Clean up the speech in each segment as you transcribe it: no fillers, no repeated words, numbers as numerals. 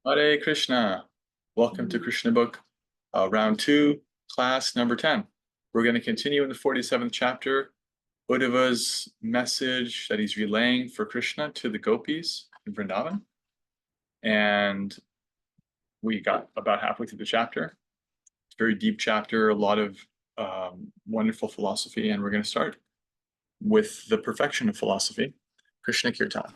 Hare Krishna. Welcome to Krishna Book, round 2, class number 10. We're going to continue in the 47th chapter, Uddhava's message that he's relaying for Krishna to the gopis in Vrindavan. And we got about halfway through the chapter. It's a very deep chapter, a lot of wonderful philosophy, and we're going to start with the perfection of philosophy, Krishna Kirtan.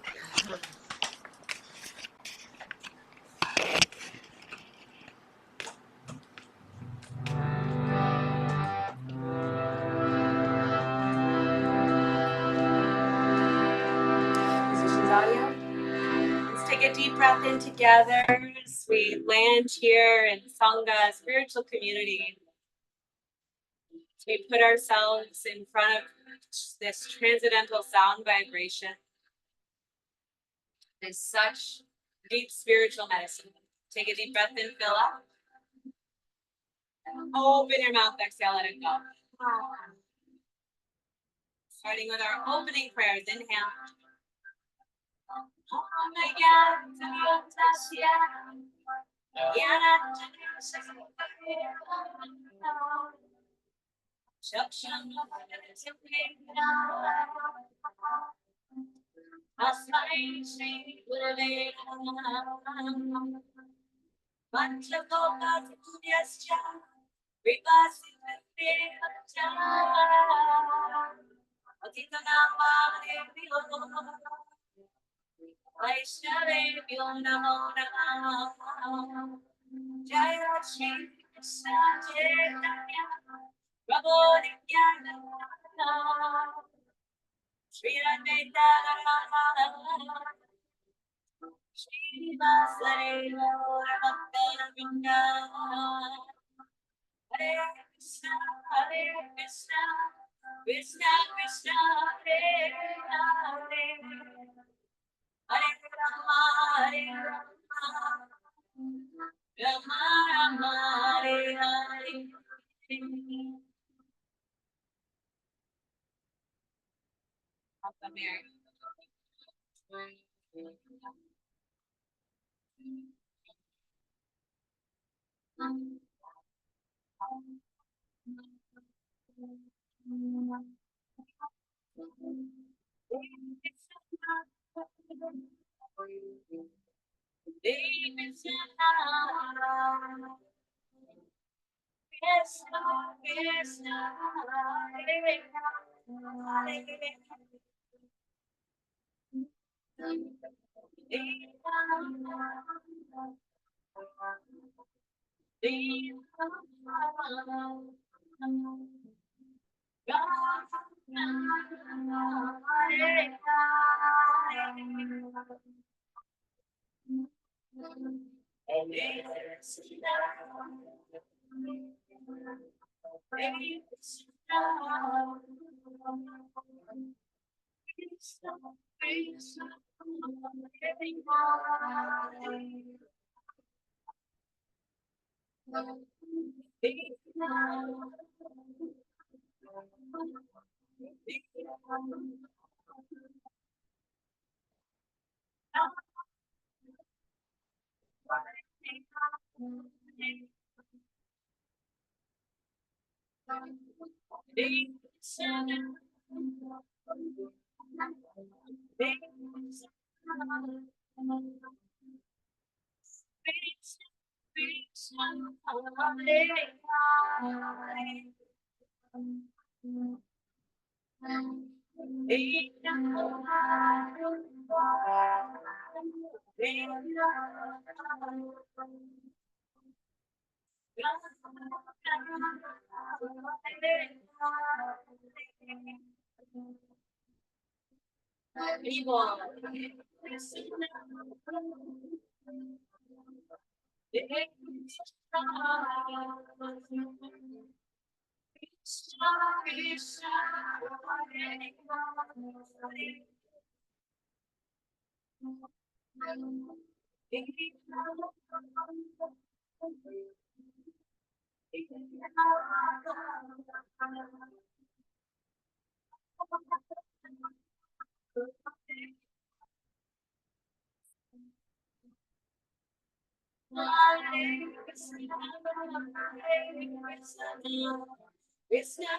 Take a deep breath in together as we land here in Sangha, spiritual community. As we put ourselves in front of this transcendental sound vibration. It's such deep spiritual medicine. Take a deep breath in, fill up. And open your mouth, exhale, let it go. Starting with our opening prayers, inhale. Jaya Shri Krishna Chaitanya Prabhu Nityananda Shri Advaita Gadadhara Shri Vasari Gaura Bhakta Hare Krishna Krishna Krishna Hare Hare Hare Rama Rama Hare Hare. Hare Krishna, Hare Krishna, Krishna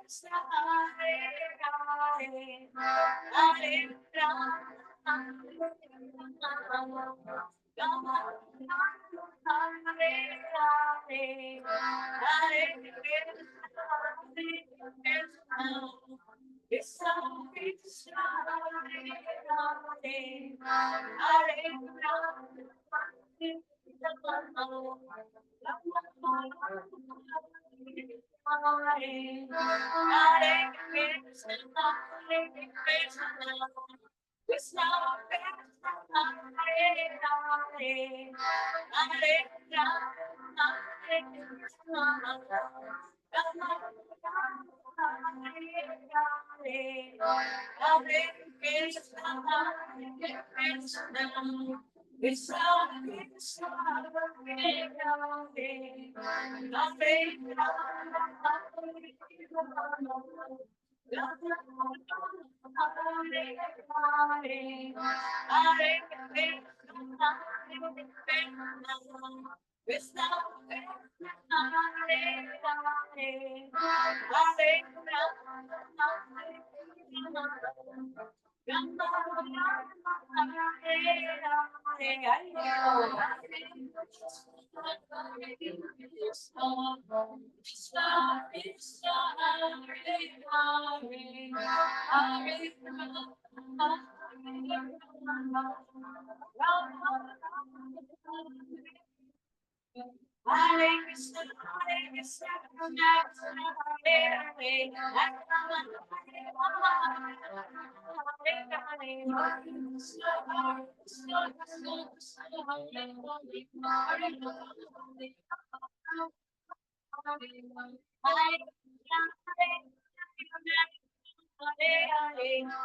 Krishna, Hare Hare, Hare Rama, Hare Rama, Rama Rama, Hare Hare, Hare Krishna, Hare Krishna. Krishna Krishna, Hare Hare, Hare Rama, Hare Rama, Hare Hare Krishna, Hare Krishna, Krishna Krishna, Hare Hare, Hare Rama, Hare Rama, Hare Krishna, Hare Krishna, Krishna Krishna, Hare Hare, Hare Rama, Krishna, Hare Krishna, Hare Krishna, Krishna Krishna, Hare Hare, Hare Rama, Hare Rama, Hare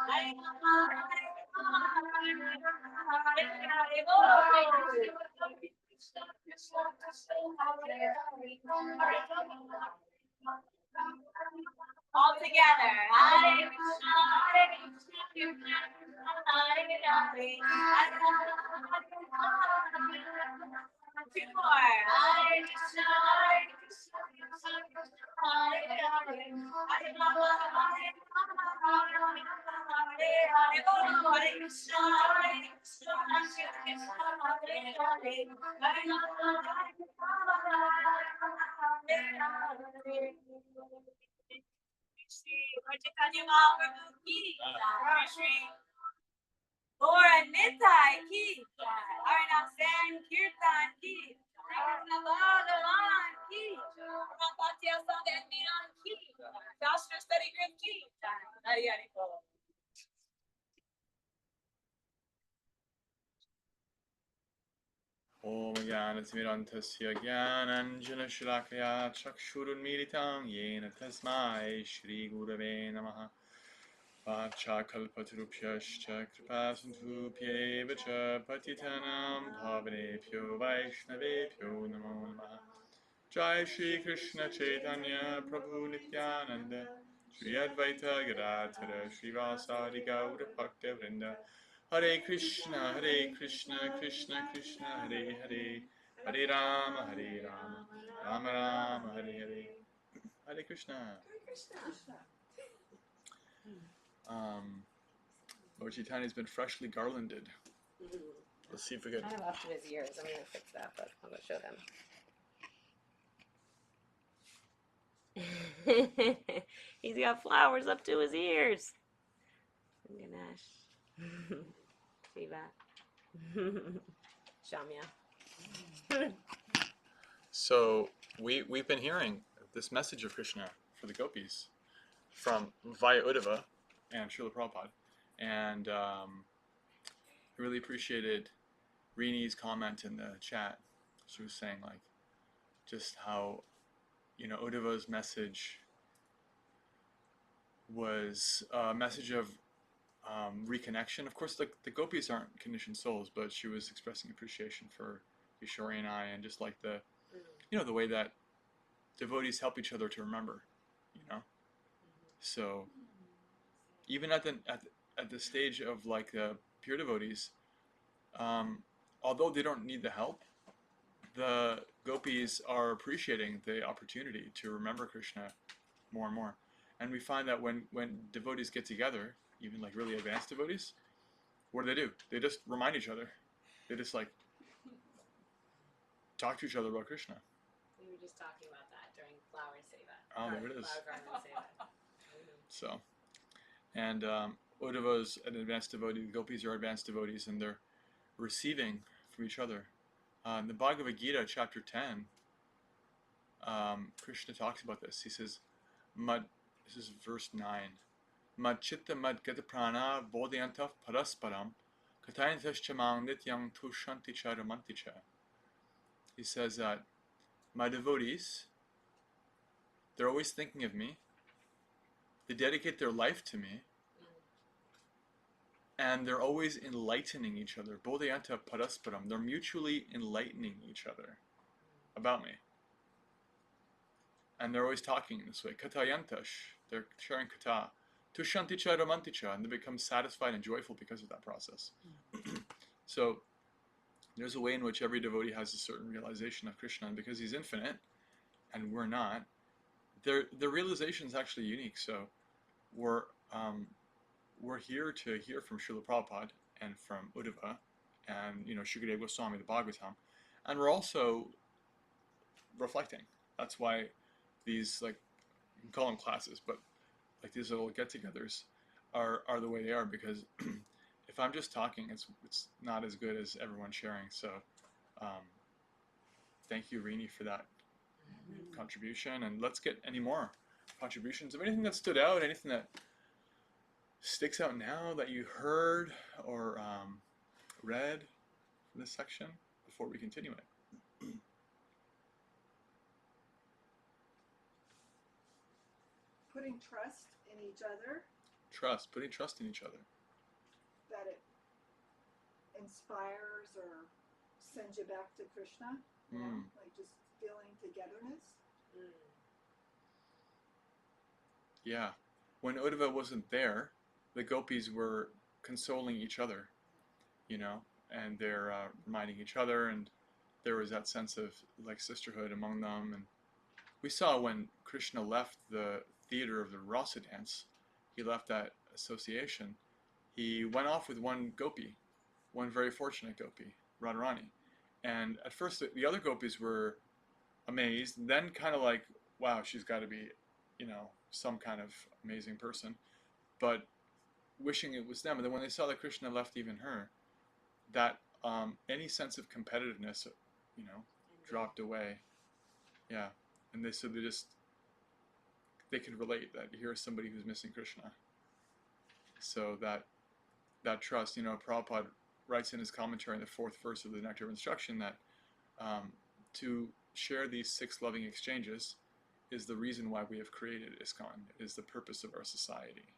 Hare, Hare Krishna, Hare Krishna, Krishna Krishna, Hare Hare, Hare Rama, Hare all together. Hare Krishna, Hare Krishna, Krishna Krishna, Hare Hare, Hare Rama. Two more. Hare Krishna, Hare Krishna, Krishna Krishna, Hare Hare, Hare Rama, Hare Rama, Hare Hare. Hare Krishna, Hare Krishna, Krishna Krishna, Hare Hare, Hare Rama, Hare Rama, Hare Hare. Shri Chaitanya Mahaprabhu ki jai. Shri Gaura Nitai ki jai. Arnab Sankirtan ki jai. Krishna Bhagavan ki jai. Rampatya Sandhmiran ki jai. Shastra Study Group ki jai. Hari Hari Bol. Om Jnanatimirantasya Jnananjanashalakaya Chakshurunmilitam Yena Tasmai Shri Gurave Namaha Vachakalpatarupyascha Kripasindhupyeva Cha Patitanam Bhavanebhyo Vaishnavebhyo Namo Namaha Jai Shri Krishna Chaitanya Prabhu Nityananda Shri Advaita Gadadhara Srivasadi Gaura Bhakta Vrinda Hare Krishna, Krishna Krishna, Hare Hare, Hare Rama, Rama Rama, Hare Hare, Hare Krishna. Lord Chaitanya's been freshly garlanded. Let's see if we can. Kind of up to his ears. I'm gonna fix that, but I'm gonna show them. He's got flowers up to his ears. Ganesh. Shiva. Shamya. So we've been hearing this message of Krishna for the gopis from via Uddhava and Srila Prabhupada, and I really appreciated Rini's comment in the chat. She was saying like just how Uddhava's message was a message of reconnection. Of course, the gopis aren't conditioned souls, but she was expressing appreciation for Kishori and I, and just like the the way that devotees help each other to remember, So even at the stage of like pure devotees, although they don't need the help, the gopis are appreciating the opportunity to remember Krishna more and more. And we find that when devotees get together, even like really advanced devotees, what do? They just remind each other. They just like talk to each other about Krishna. We were just talking about that during Flower Seva. Oh, there it is. Flower Garden Seva. So, and Uddhava's an advanced devotee, the gopis are advanced devotees, and they're receiving from each other. In the Bhagavad Gita, chapter 10, Krishna talks about this. He says, this is verse 9, Mad chitta mad gata prana bodhyantav parasparam katayantash chamang nityang tushanti cha ramanti cha. He says that my devotees, they're always thinking of me, they dedicate their life to me, and they're always enlightening each other. Bodhyanta parasparam. They're mutually enlightening each other about me. And they're always talking this way. Katayantash. They're sharing kata. Tushanticha ramanticha. And they become satisfied and joyful because of that process. So there's a way in which every devotee has a certain realization of Krishna. And because he's infinite, and we're not, their realization is actually unique. So we're here to hear from Srila Prabhupada and from Uddhava and Shukadeva Goswami, the Bhagavatam, and we're also reflecting. That's why these, like, you can call them classes, but like these little get-togethers are the way they are, because if I'm just talking, it's not as good as everyone sharing. So thank you, Rini, for that contribution, and let's get any more contributions of anything that stood out, anything that sticks out now that you heard or read from this section before we continue it. Putting trust in each other. Putting trust in each other. That it inspires or sends you back to Krishna. You know, like just feeling togetherness. Yeah. When Uddhava wasn't there, the gopis were consoling each other, and they're reminding each other, and there was that sense of like sisterhood among them. And we saw when Krishna left the theater of the Rasa dance, he left that association, he went off with one gopi, one very fortunate gopi, Radharani. And at first the other gopis were amazed, and then kind of like, wow, she's got to be, some kind of amazing person, but wishing it was them. And then when they saw that Krishna left even her, that any sense of competitiveness, dropped away. Yeah. And they said they could relate that here's somebody who's missing Krishna. So that trust, Prabhupada writes in his commentary in the 4th verse of the Nectar of Instruction that to share these 6 loving exchanges is the reason why we have created ISKCON. It is the purpose of our society.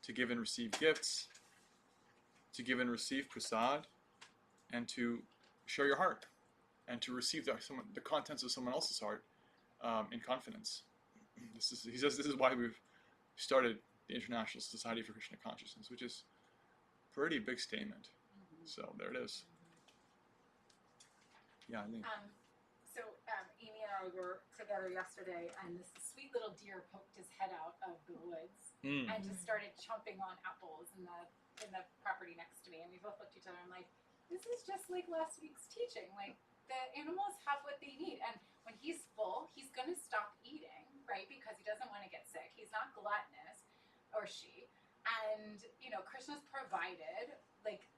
To give and receive gifts, to give and receive prasad, and to share your heart, and to receive the contents of someone else's heart in confidence. He says this is why we've started the International Society for Krishna Consciousness, which is a pretty big statement. So there it is. Yeah, I think. Amy and I were together yesterday, and this sweet little deer poked his head out of the woods and just started chomping on apples in the property next to me. And we both looked at each other and like, this is just like last week's teaching. Like, the animals have what they need, and when he's full, he's going to stop eating, right? Because he doesn't want to get sick. He's not gluttonous, or she, and Krishna's provided like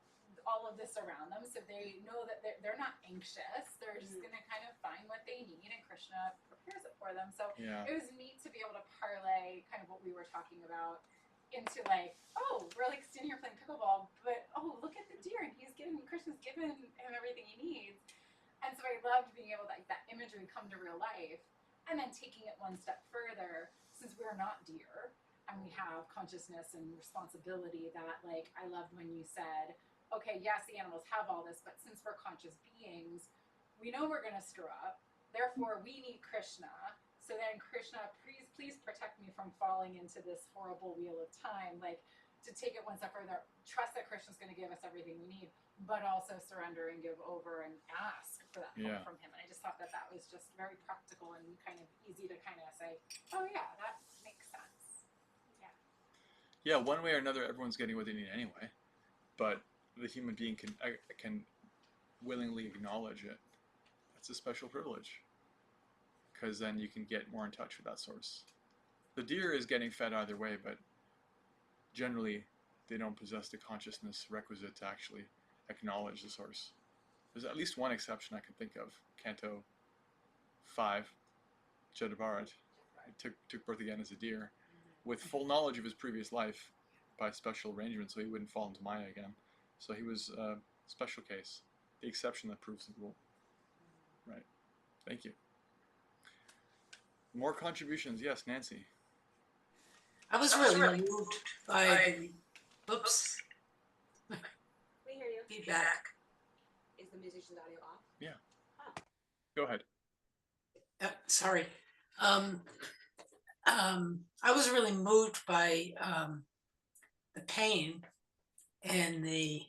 all of this around them, so they know that they're not anxious. They're just going to kind of find what they need, and Krishna prepares it for them. So it was neat to be able to parlay kind of what we were talking about into like, oh, we're like sitting here playing pickleball, but oh, look at the deer, and Krishna's given him everything he needs. And so I loved being able to, like, that imagery come to real life, and then taking it one step further, since we're not deer and we have consciousness and responsibility, that, like, I loved when you said, okay, yes, the animals have all this, but since we're conscious beings, we know we're going to screw up. Therefore, we need Krishna. So then, Krishna, please protect me from falling into this horrible wheel of time. Like, to take it one step further, trust that Krishna's going to give us everything we need, but also surrender and give over and ask for that Yeah. help from him. And I just thought that that was just very practical and kind of easy to kind of say, oh yeah, that makes sense. Yeah. Yeah, one way or another, everyone's getting what they need anyway, but the human being can willingly acknowledge it. That's a special privilege, because then you can get more in touch with that source. The deer is getting fed either way, but generally they don't possess the consciousness requisite to actually acknowledge the source. There's at least one exception I can think of. Canto 5, Jadabarat, took birth again as a deer, with full knowledge of his previous life by special arrangement, so he wouldn't fall into Maya again. So he was a special case, the exception that proves the rule. Right. Thank you. More contributions. Yes, Nancy. I was really moved by the, oops, We hear you. feedback. Is the musician's audio off? Yeah. Go ahead. Sorry. I was really moved by the pain and the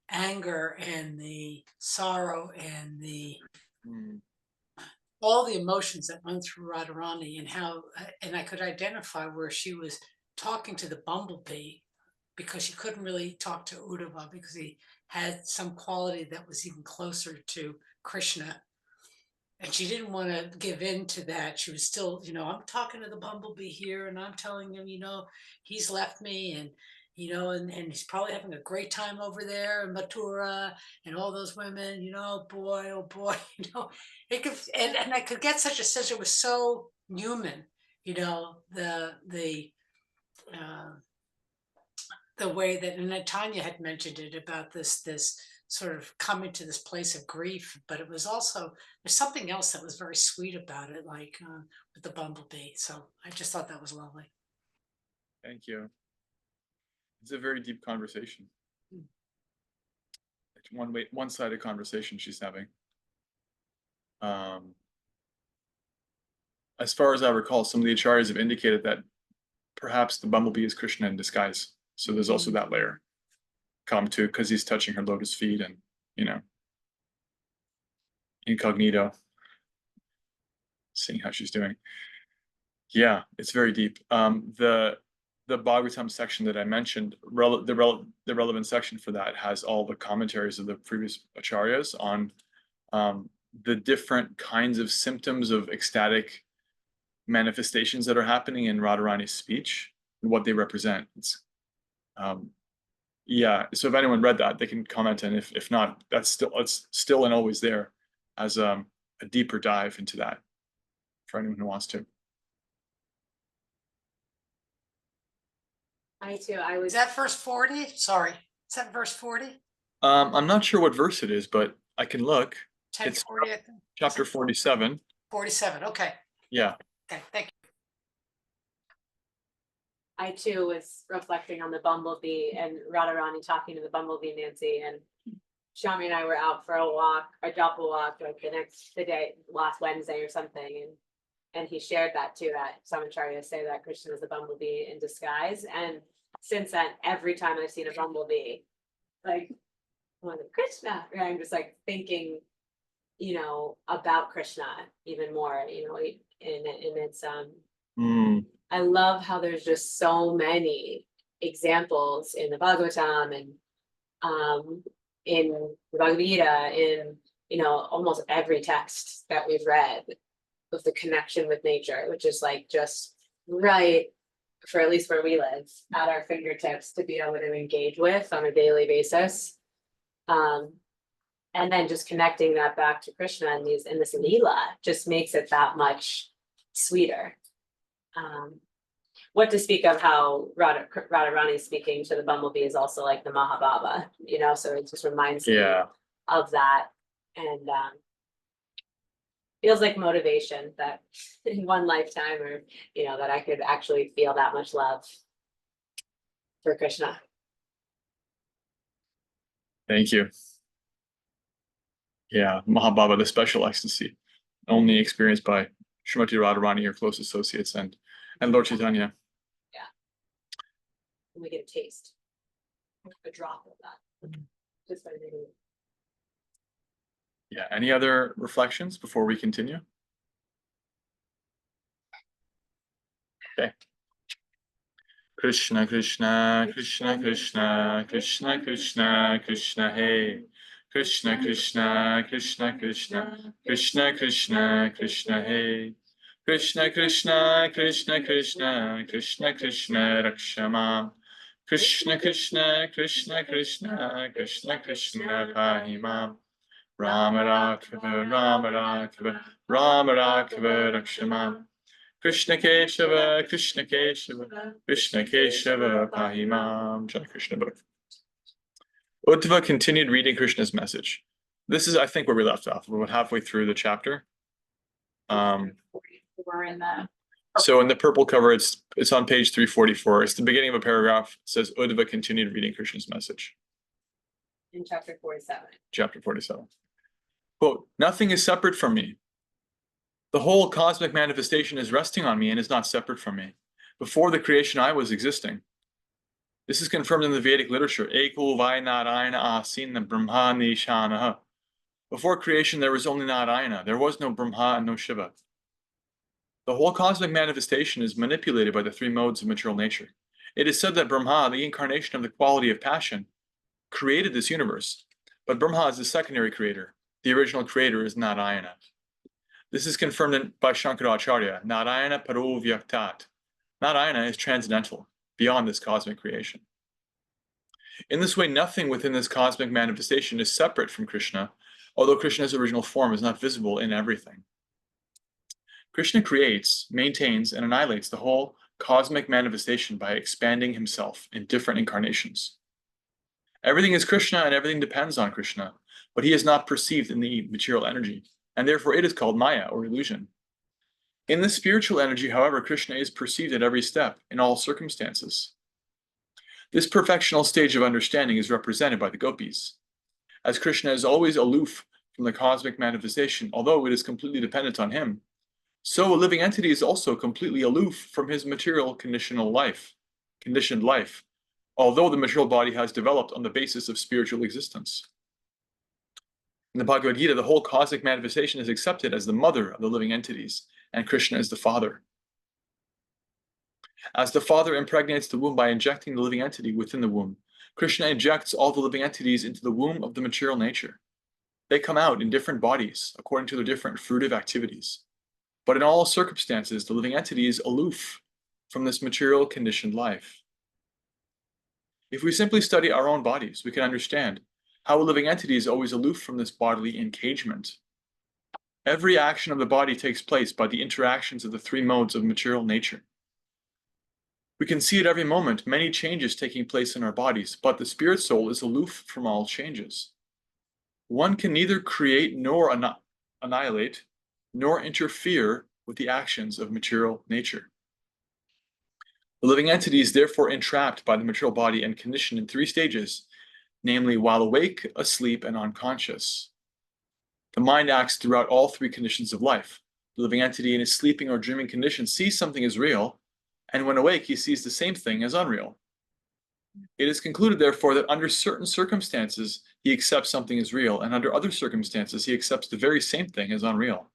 anger and the sorrow and the all the emotions that went through Radharani, and how and I could identify where she was talking to the bumblebee, because she couldn't really talk to Uddhava because he had some quality that was even closer to Krishna. And she didn't want to give in to that. She was still, I'm talking to the bumblebee here and I'm telling him, he's left me, and, and he's probably having a great time over there in Mathura and all those women, boy, oh boy, it could, and I could get such a sense. It was so human, the way that, and Tanya had mentioned it about this sort of coming to this place of grief, but it was also, there's something else that was very sweet about it, like with the bumblebee. So I just thought that was lovely. Thank you. It's a very deep conversation. It's one-sided conversation she's having. As far as I recall, some of the acharyas have indicated that perhaps the bumblebee is Krishna in disguise. So there's also that layer come to, because he's touching her lotus feet and, incognito, seeing how she's doing. Yeah, it's very deep. The Bhagavatam section that I mentioned, the relevant section for that has all the commentaries of the previous acharyas on the different kinds of symptoms of ecstatic manifestations that are happening in Radharani's speech and what they represent. It's, yeah, so if anyone read that, they can comment, and if not, it's still and always there as a deeper dive into that for anyone who wants to. I too. Is that verse 40? Sorry, is that verse 40? I'm not sure what verse it is, but I can look. 1040, I think. Chapter 47. 47. Okay. Yeah. Okay. Thank you. I too was reflecting on the bumblebee and Radharani talking to the bumblebee, Nancy, and Shami and I were out for a walk, a Japa walk, like the day, last Wednesday or something, and he shared that too, that some acharyas say that Krishna is a bumblebee in disguise, and since then, every time I've seen a bumblebee, like, well, Krishna, I'm just like thinking, about Krishna even more, and it's I love how there's just so many examples in the Bhagavatam and in the Bhagavad Gita, in almost every text that we've read, of the connection with nature, which is like just right, for at least where we live, at our fingertips to be able to engage with on a daily basis. And then just connecting that back to Krishna and this Leela just makes it that much sweeter. What to speak of how Radharani speaking to the bumblebee is also like the Mahababa, so it just reminds me of that, and feels like motivation that in one lifetime, or that I could actually feel that much love for Krishna. Thank you. Yeah, Mahababa, the special ecstasy, only experienced by Srimati Radharani, her close associates, and Lord Chaitanya. Yeah. And we get a taste, a drop of that. Just by reading. Yeah, any other reflections before we continue? Okay. Krishna Krishna Krishna Krishna Krishna Krishna Krishna Hey. Krishna Krishna Krishna Krishna Krishna Krishna Krishna Hey. Krishna Krishna Krishna Krishna Krishna Krishna Rakshama. Krishna Krishna Krishna Krishna Krishna Krishna Pahimam. Rama Rakshava Rama Rakshava Rama Rakshava Rakshama. Krishna Keshava, Krishna Keshava, Krishna Keshava, Pahimam. Jai Krishna Book. Uddhava continued reading Krishna's message. This is, I think, where we left off. We're about halfway through the chapter. We're in the So in the purple cover, it's on page 344. It's the beginning of a paragraph. It says Uddhava continued reading Krishna's message. in chapter 47. Chapter 47. Quote, nothing is separate from me. The whole cosmic manifestation is resting on me and is not separate from me. Before the creation, I was existing. This is confirmed in the Vedic literature. Eko Vainarayana Asina Brahma Nishanaha. Before creation, there was only Narayana. There was no Brahma and no Shiva. The whole cosmic manifestation is manipulated by the three modes of material nature. It is said that Brahma, the incarnation of the quality of passion, created this universe. But Brahma is the secondary creator. The original creator is Narayana. This is confirmed by Shankaracharya. Narayana Paro Vyaktat. Narayana is transcendental, beyond this cosmic creation. In this way, nothing within this cosmic manifestation is separate from Krishna, although Krishna's original form is not visible in everything. Krishna creates, maintains, and annihilates the whole cosmic manifestation by expanding himself in different incarnations. Everything is Krishna and everything depends on Krishna, but he is not perceived in the material energy, and therefore it is called Maya, or illusion. In the spiritual energy, however, Krishna is perceived at every step, in all circumstances. This perfectional stage of understanding is represented by the gopis. As Krishna is always aloof from the cosmic manifestation, although it is completely dependent on him, so a living entity is also completely aloof from his material conditioned life, although the material body has developed on the basis of spiritual existence. In the Bhagavad Gita, the whole cosmic manifestation is accepted as the mother of the living entities, and Krishna is the father. As the father impregnates the womb by injecting the living entity within the womb, Krishna injects all the living entities into the womb of the material nature. They come out in different bodies according to their different fruitive activities. But in all circumstances, the living entity is aloof from this material conditioned life. If we simply study our own bodies, we can understand how a living entity is always aloof from this bodily engagement. Every action of the body takes place by the interactions of the three modes of material nature. We can see at every moment many changes taking place in our bodies, but the spirit soul is aloof from all changes. One can neither create nor annihilate, nor interfere with the actions of material nature. The living entity is therefore entrapped by the material body and conditioned in three stages, namely while awake, asleep, and unconscious. The mind acts throughout all three conditions of life. The living entity in its sleeping or dreaming condition sees something as real, and when awake, he sees the same thing as unreal. It is concluded, therefore, that under certain circumstances, he accepts something as real, and under other circumstances, he accepts the very same thing as unreal.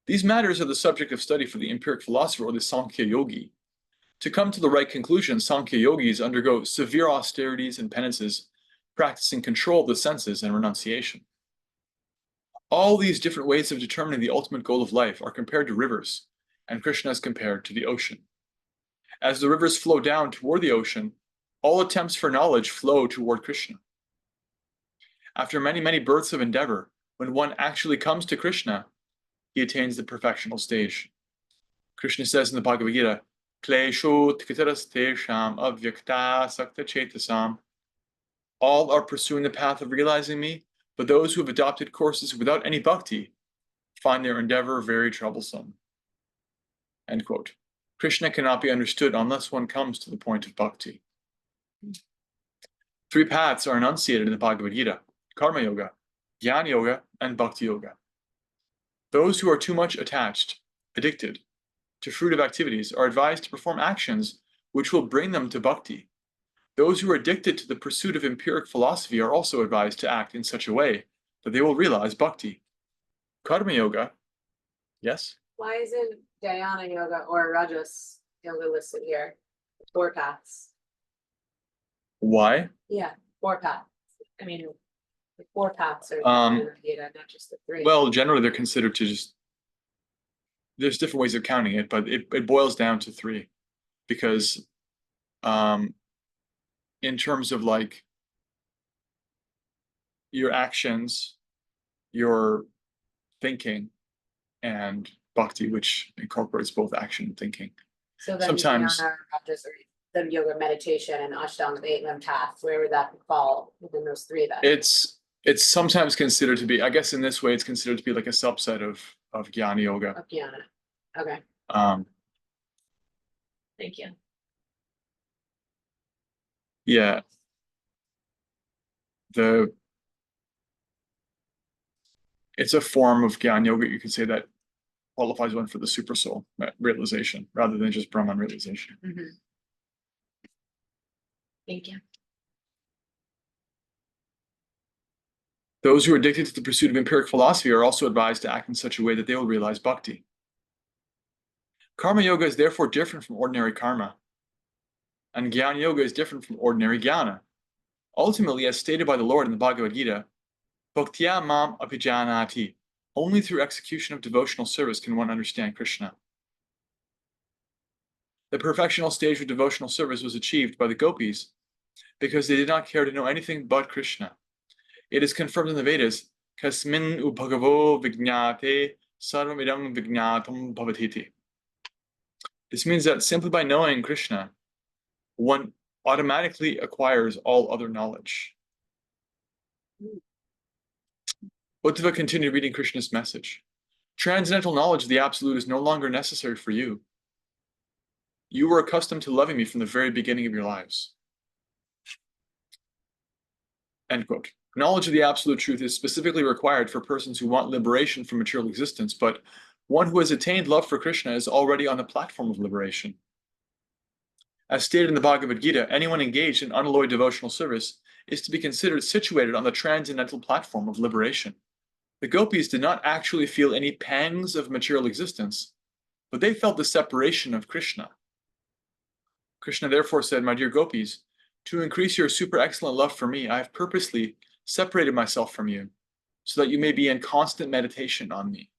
These matters are the subject of study for the empiric philosopher or the Sankhya yogi. To come to the right conclusion, Sankhya yogis undergo severe austerities and penances, practicing control of the senses and renunciation. All these different ways of determining the ultimate goal of life are compared to rivers, and Krishna is compared to the ocean. As the rivers flow down toward the ocean, all attempts for knowledge flow toward Krishna. After many, many births of endeavor, when one actually comes to Krishna, he attains the perfectional stage. Krishna says in the Bhagavad Gita, Klesho tkitaras tesham avyakta sakta chetasam. All are pursuing the path of realizing me, but those who have adopted courses without any bhakti find their endeavor very troublesome. End quote. Krishna cannot be understood unless one comes to the point of bhakti. Three paths are enunciated in the Bhagavad Gita: Karma Yoga, Jnana Yoga, and Bhakti Yoga. Those who are too much addicted to fruitive activities are advised to perform actions which will bring them to bhakti. Those who are addicted to the pursuit of empiric philosophy are also advised to act in such a way that they will realize bhakti. Karma yoga, yes? Why isn't Dhyana yoga or Rajas yoga listed here? 4 paths. Why? Yeah, 4 paths. I mean, the 4 paths are Um, in the Gita, not just the 3. Well, generally they're considered to just, there's different ways of counting it, but it boils down to 3. Because in terms of like your actions, your thinking, and bhakti, which incorporates both action and thinking. So then sometimes- Dhyana, Rajas, or the yoga meditation and Ashtanga, the 8 paths, where would that fall within those 3 then? It's sometimes considered to be, I guess in this way, it's considered to be like a subset of Jnana Yoga. Of Dhyana. Okay, thank you. Yeah. It's a form of Jnana Yoga, you could say, that qualifies one for the super soul realization, rather than just Brahman realization. Thank you. Those who are addicted to the pursuit of empiric philosophy are also advised to act in such a way that they will realize bhakti. Karma yoga is therefore different from ordinary karma, and Jnana yoga is different from ordinary jnana. Ultimately, as stated by the Lord in the Bhagavad Gita, Bhaktya mam apijanati. Only through execution of devotional service can one understand Krishna. The perfectional stage of devotional service was achieved by the gopis because they did not care to know anything but Krishna. It is confirmed in the Vedas, kasmin upagavo vijnate sarvam idam vijnatam bhavatiti. This means that simply by knowing Krishna, one automatically acquires all other knowledge. Uddhava continued reading Krishna's message. Transcendental knowledge of the Absolute is no longer necessary for you. You were accustomed to loving me from the very beginning of your lives. End quote. Knowledge of the Absolute Truth is specifically required for persons who want liberation from material existence, but one who has attained love for Krishna is already on the platform of liberation. As stated in the Bhagavad Gita, anyone engaged in unalloyed devotional service is to be considered situated on the transcendental platform of liberation. The gopis did not actually feel any pangs of material existence, but they felt the separation of Krishna. Krishna therefore said, "My dear gopis, to increase your super excellent love for me, I have purposely separated myself from you, so that you may be in constant meditation on me."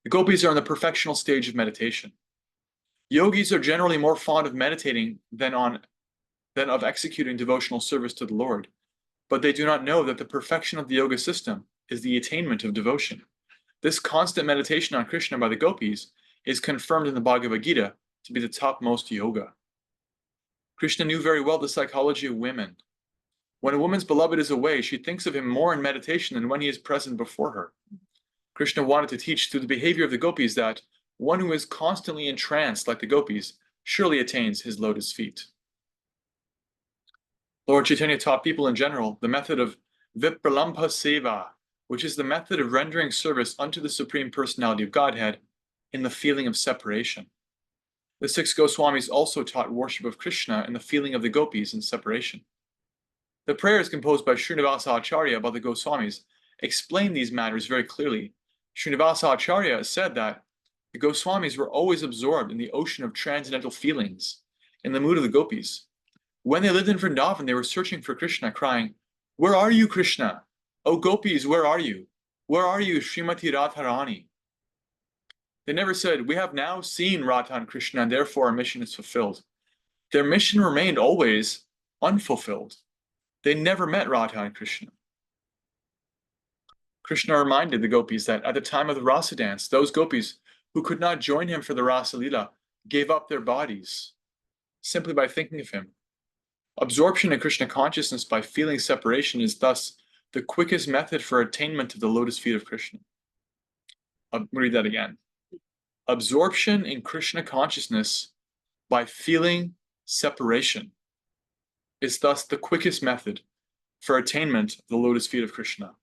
The gopis are in the perfectional stage of meditation. Yogis are generally more fond of meditating than of executing devotional service to the Lord, but they do not know that the perfection of the yoga system is the attainment of devotion. This constant meditation on Krishna by the gopis is confirmed in the Bhagavad Gita to be the topmost yoga. Krishna knew very well the psychology of women. When a woman's beloved is away, she thinks of him more in meditation than when he is present before her. Krishna wanted to teach through the behavior of the gopis that one who is constantly entranced like the gopis surely attains his lotus feet. Lord Chaitanya taught people in general the method of Vipralampa Seva, which is the method of rendering service unto the Supreme Personality of Godhead in the feeling of separation. The 6 Goswamis also taught worship of Krishna in the feeling of the gopis in separation. The prayers composed by Srinivasa Acharya by the Goswamis explain these matters very clearly. Srinivasa Acharya said that the Goswamis were always absorbed in the ocean of transcendental feelings, in the mood of the gopis. When they lived in Vrindavan, they were searching for Krishna, crying, "Where are you, Krishna? O gopis, where are you? Where are you, Srimati Radharani?" They never said, "We have now seen Radha and Krishna, and therefore our mission is fulfilled." Their mission remained always unfulfilled. They never met Radha and Krishna. Krishna reminded the gopis that at the time of the Rasa dance, those gopis who could not join him for the Rasa Lila gave up their bodies simply by thinking of him. Absorption in Krishna consciousness by feeling separation is thus the quickest method for attainment to the lotus feet of Krishna. I'll read that again. Absorption in Krishna consciousness by feeling separation is thus the quickest method for attainment of the lotus feet of Krishna.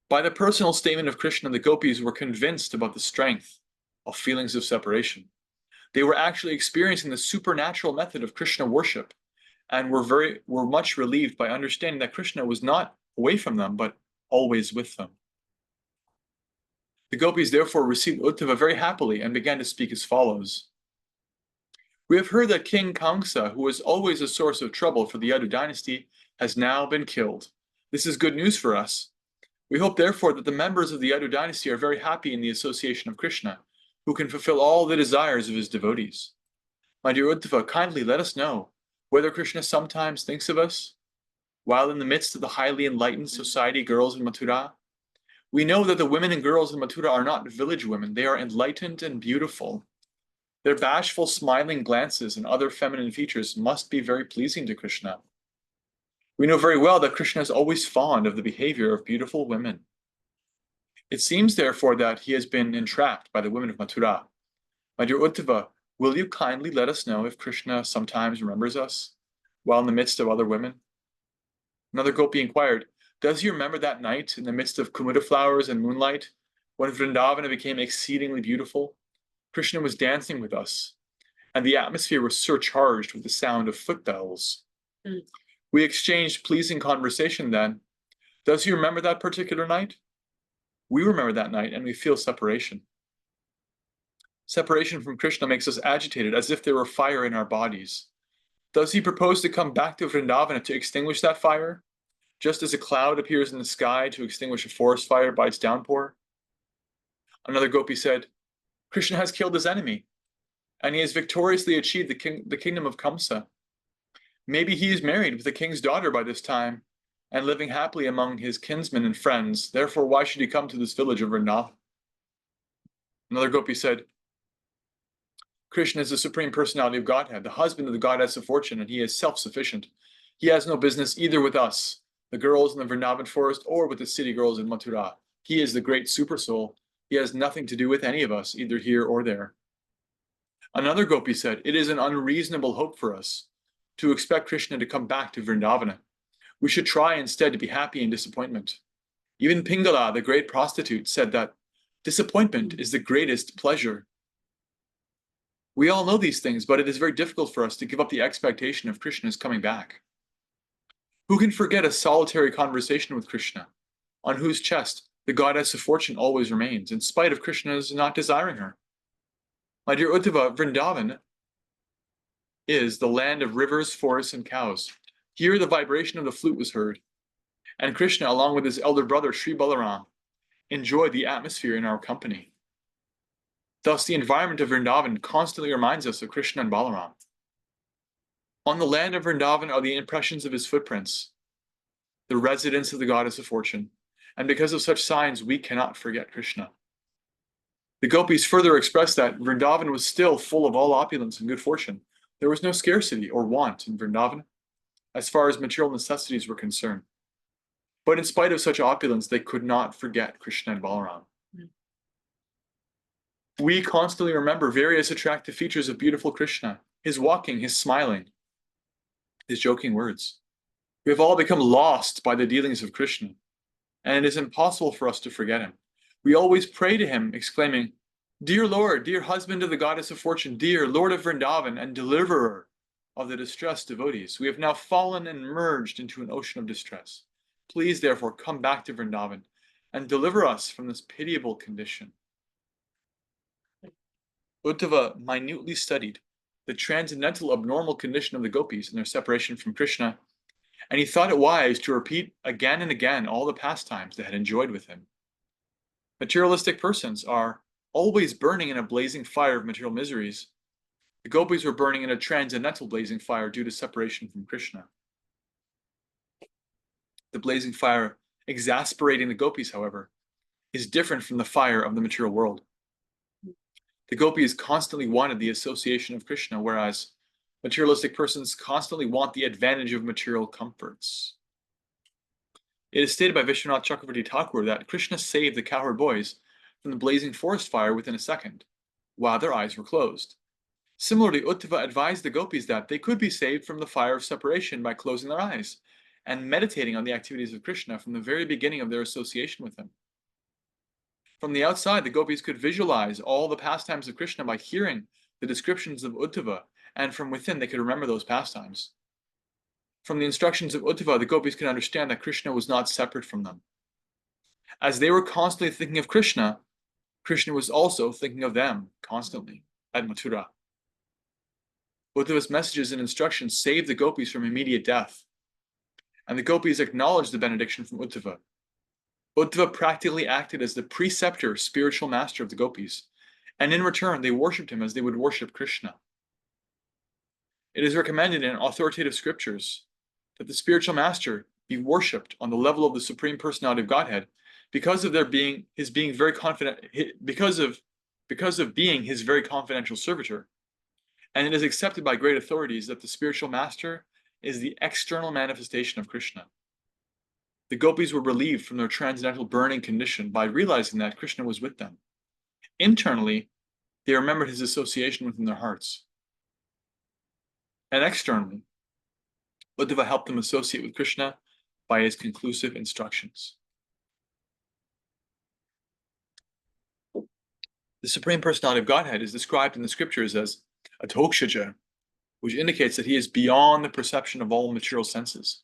By the personal statement of Krishna, the gopis were convinced about the strength of feelings of separation. They were actually experiencing the supernatural method of Krishna worship, and were much relieved by understanding that Krishna was not away from them, but always with them. The gopis therefore received Uddhava very happily and began to speak as follows. We have heard that King Kamsa, who was always a source of trouble for the Yadu dynasty, has now been killed. This is good news for us. We hope therefore that the members of the Yadu dynasty are very happy in the association of Krishna, who can fulfill all the desires of his devotees. My dear Uddhava, kindly let us know whether Krishna sometimes thinks of us, while in the midst of the highly enlightened society girls in Mathura. We know that the women and girls in Mathura are not village women. They are enlightened and beautiful. Their bashful, smiling glances and other feminine features must be very pleasing to Krishna. We know very well that Krishna is always fond of the behavior of beautiful women. It seems, therefore, that he has been entrapped by the women of Mathura. My dear Uddhava, will you kindly let us know if Krishna sometimes remembers us, while in the midst of other women? Another gopi inquired, does he remember that night in the midst of kumuda flowers and moonlight, when Vrindavana became exceedingly beautiful? Krishna was dancing with us, and the atmosphere was surcharged with the sound of footbells. We exchanged pleasing conversation then. Does he remember that particular night? We remember that night, and we feel separation. Separation from Krishna makes us agitated, as if there were fire in our bodies. Does he propose to come back to Vrindavana to extinguish that fire, just as a cloud appears in the sky to extinguish a forest fire by its downpour? Another gopi said, Krishna has killed his enemy, and he has victoriously achieved the kingdom of Kamsa. Maybe he is married with the king's daughter by this time, and living happily among his kinsmen and friends. Therefore, why should he come to this village of Vrindavan? Another gopi said, Krishna is the Supreme Personality of Godhead, the husband of the goddess of fortune, and he is self-sufficient. He has no business either with us, the girls in the Vrindavan forest, or with the city girls in Mathura. He is the great super soul. He has nothing to do with any of us, either here or there. Another gopi said, it is an unreasonable hope for us to expect Krishna to come back to Vrindavana. We should try instead to be happy in disappointment. Even Pingala, the great prostitute, said that disappointment is the greatest pleasure. We all know these things, but it is very difficult for us to give up the expectation of Krishna's coming back. Who can forget a solitary conversation with Krishna, on whose chest the goddess of fortune always remains, in spite of Krishna's not desiring her? My dear Uddhava, Vrindavan is the land of rivers, forests, and cows. Here the vibration of the flute was heard, and Krishna, along with his elder brother Sri Balaram, enjoyed the atmosphere in our company. Thus, the environment of Vrindavan constantly reminds us of Krishna and Balaram. On the land of Vrindavan are the impressions of his footprints, the residence of the goddess of fortune, and because of such signs, we cannot forget Krishna. The gopis further expressed that Vrindavan was still full of all opulence and good fortune. There was no scarcity or want in Vrindavan, as far as material necessities were concerned. But in spite of such opulence, they could not forget Krishna and Balaram. We constantly remember various attractive features of beautiful Krishna, his walking, his smiling, his joking words. We have all become lost by the dealings of Krishna, and it is impossible for us to forget him. We always pray to him, exclaiming, Dear Lord, dear husband of the goddess of fortune, dear Lord of Vrindavan and deliverer of the distressed devotees, we have now fallen and merged into an ocean of distress. Please, therefore, come back to Vrindavan and deliver us from this pitiable condition. Uddhava minutely studied the transcendental abnormal condition of the gopis and their separation from Krishna, and he thought it wise to repeat again and again all the pastimes they had enjoyed with him. Materialistic persons are always burning in a blazing fire of material miseries. The gopis were burning in a transcendental blazing fire due to separation from Krishna. The blazing fire exasperating the gopis, however, is different from the fire of the material world. The gopis constantly wanted the association of Krishna, whereas materialistic persons constantly want the advantage of material comforts. It is stated by Vishwanath Chakravarti Thakur that Krishna saved the cowherd boys from the blazing forest fire within a second, while their eyes were closed. Similarly, Uddhava advised the gopis that they could be saved from the fire of separation by closing their eyes and meditating on the activities of Krishna from the very beginning of their association with him. From the outside, the gopis could visualize all the pastimes of Krishna by hearing the descriptions of Uddhava, and from within they could remember those pastimes. from the instructions of Uddhava, the gopis can understand that Krishna was not separate from them. As they were constantly thinking of Krishna, Krishna was also thinking of them constantly at Mathura. Uddhava's messages and instructions saved the gopis from immediate death, and the gopis acknowledged the benediction from Uddhava. Uddhava practically acted as the preceptor, spiritual master of the gopis, and in return they worshipped him as they would worship Krishna. It is recommended in authoritative scriptures that the spiritual master be worshipped on the level of the Supreme Personality of Godhead because of being his very confidential servitor. And it is accepted by great authorities that the spiritual master is the external manifestation of Krishna. The gopis were relieved from their transcendental burning condition by realizing that Krishna was with them. Internally, they remembered his association within their hearts. And externally, Uddhava helped them associate with Krishna by his conclusive instructions. The Supreme Personality of Godhead is described in the scriptures as Atokshaja, which indicates that he is beyond the perception of all material senses.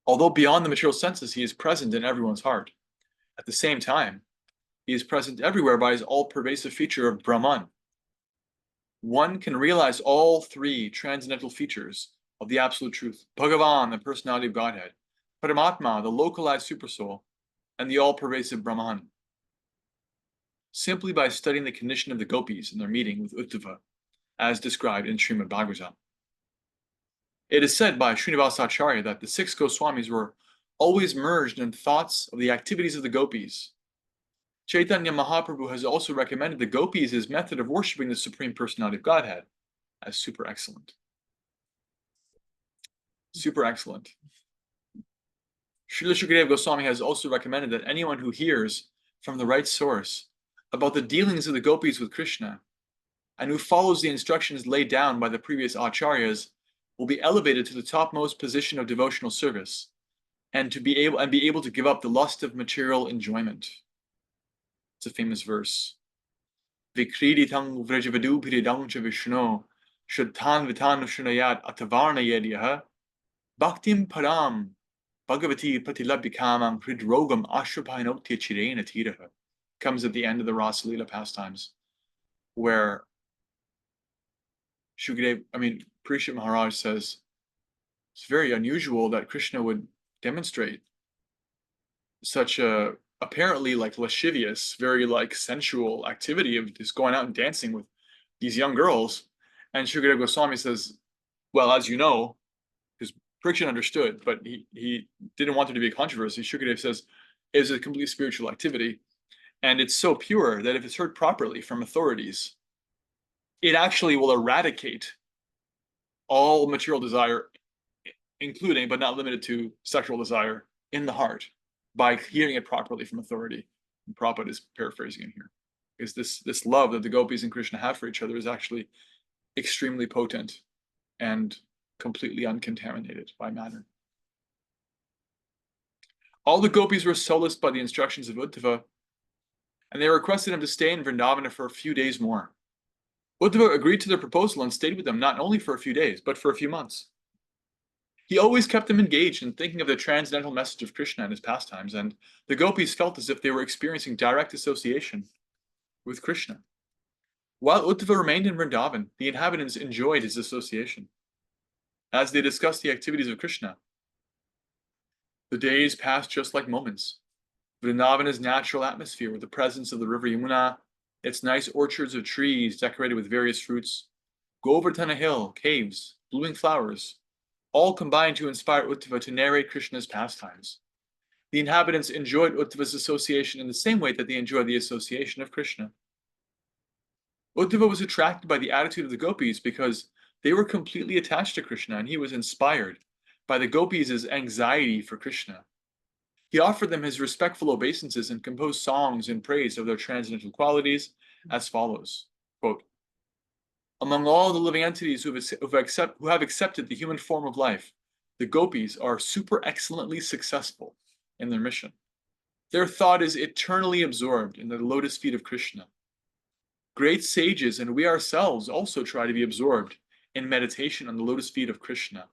Although beyond the material senses, he is present in everyone's heart. At the same time, he is present everywhere by his all-pervasive feature of Brahman. One can realize all three transcendental features of the absolute truth: Bhagavan, the personality of Godhead; Paramatma, the localized supersoul; and the all-pervasive Brahman, simply by studying the condition of the gopis in their meeting with Uddhava, as described in Srimad Bhagavatam. It is said by Srinivasa Acharya that the 6 Goswamis were always merged in thoughts of the activities of the gopis. Chaitanya Mahaprabhu has also recommended the gopis as method of worshipping the Supreme Personality of Godhead as super excellent. Super excellent. Srila Shukadeva Goswami has also recommended that anyone who hears from the right source about the dealings of the gopis with Krishna and who follows the instructions laid down by the previous acharyas will be elevated to the topmost position of devotional service and be able to give up the lust of material enjoyment. It's a famous verse. Vikriditang vrajavadubhiridang cha Vishnu shuddhan vitan shunayat atavarna yedyaha bhaktim param bhagavati pratilabhikamam hridrogam ashrapainotya chirena tiraha. Comes at the end of the Rasa Leela pastimes, where Parishit Maharaj says it's very unusual that Krishna would demonstrate such a apparently like lascivious, very like sensual activity of just going out and dancing with these young girls. And Shukadeva Goswami says, well, as you know, because Parikshit understood, but he didn't want there to be a controversy. Shukadeva says it is a complete spiritual activity, and it's so pure that if it's heard properly from authorities, it actually will eradicate all material desire, including but not limited to sexual desire in the heart, by hearing it properly from authority. And Prabhupada is paraphrasing it here, because this love that the gopis and Krishna have for each other is actually extremely potent and completely uncontaminated by matter. All the gopis were solaced by the instructions of Uddhava, and they requested him to stay in Vrindavana for a few days more. Uddhava agreed to their proposal and stayed with them not only for a few days, but for a few months. He always kept them engaged in thinking of the transcendental message of Krishna and his pastimes, and the gopis felt as if they were experiencing direct association with Krishna. While Uddhava remained in Vrindavan, the inhabitants enjoyed his association. As they discussed the activities of Krishna, the days passed just like moments. Vrindavana's natural atmosphere, with the presence of the river Yamuna, its nice orchards of trees decorated with various fruits, Govardhana Hill, caves, blooming flowers, all combined to inspire Uddhava to narrate Krishna's pastimes. The inhabitants enjoyed Uddhava's association in the same way that they enjoyed the association of Krishna. Uddhava was attracted by the attitude of the gopis because they were completely attached to Krishna, and he was inspired by the gopis' anxiety for Krishna. He offered them his respectful obeisances and composed songs in praise of their transcendental qualities as follows, quote, among all the living entities who have accepted the human form of life, the gopis are super excellently successful in their mission. Their thought is eternally absorbed in the lotus feet of Krishna. Great sages and we ourselves also try to be absorbed in meditation on the lotus feet of Krishna.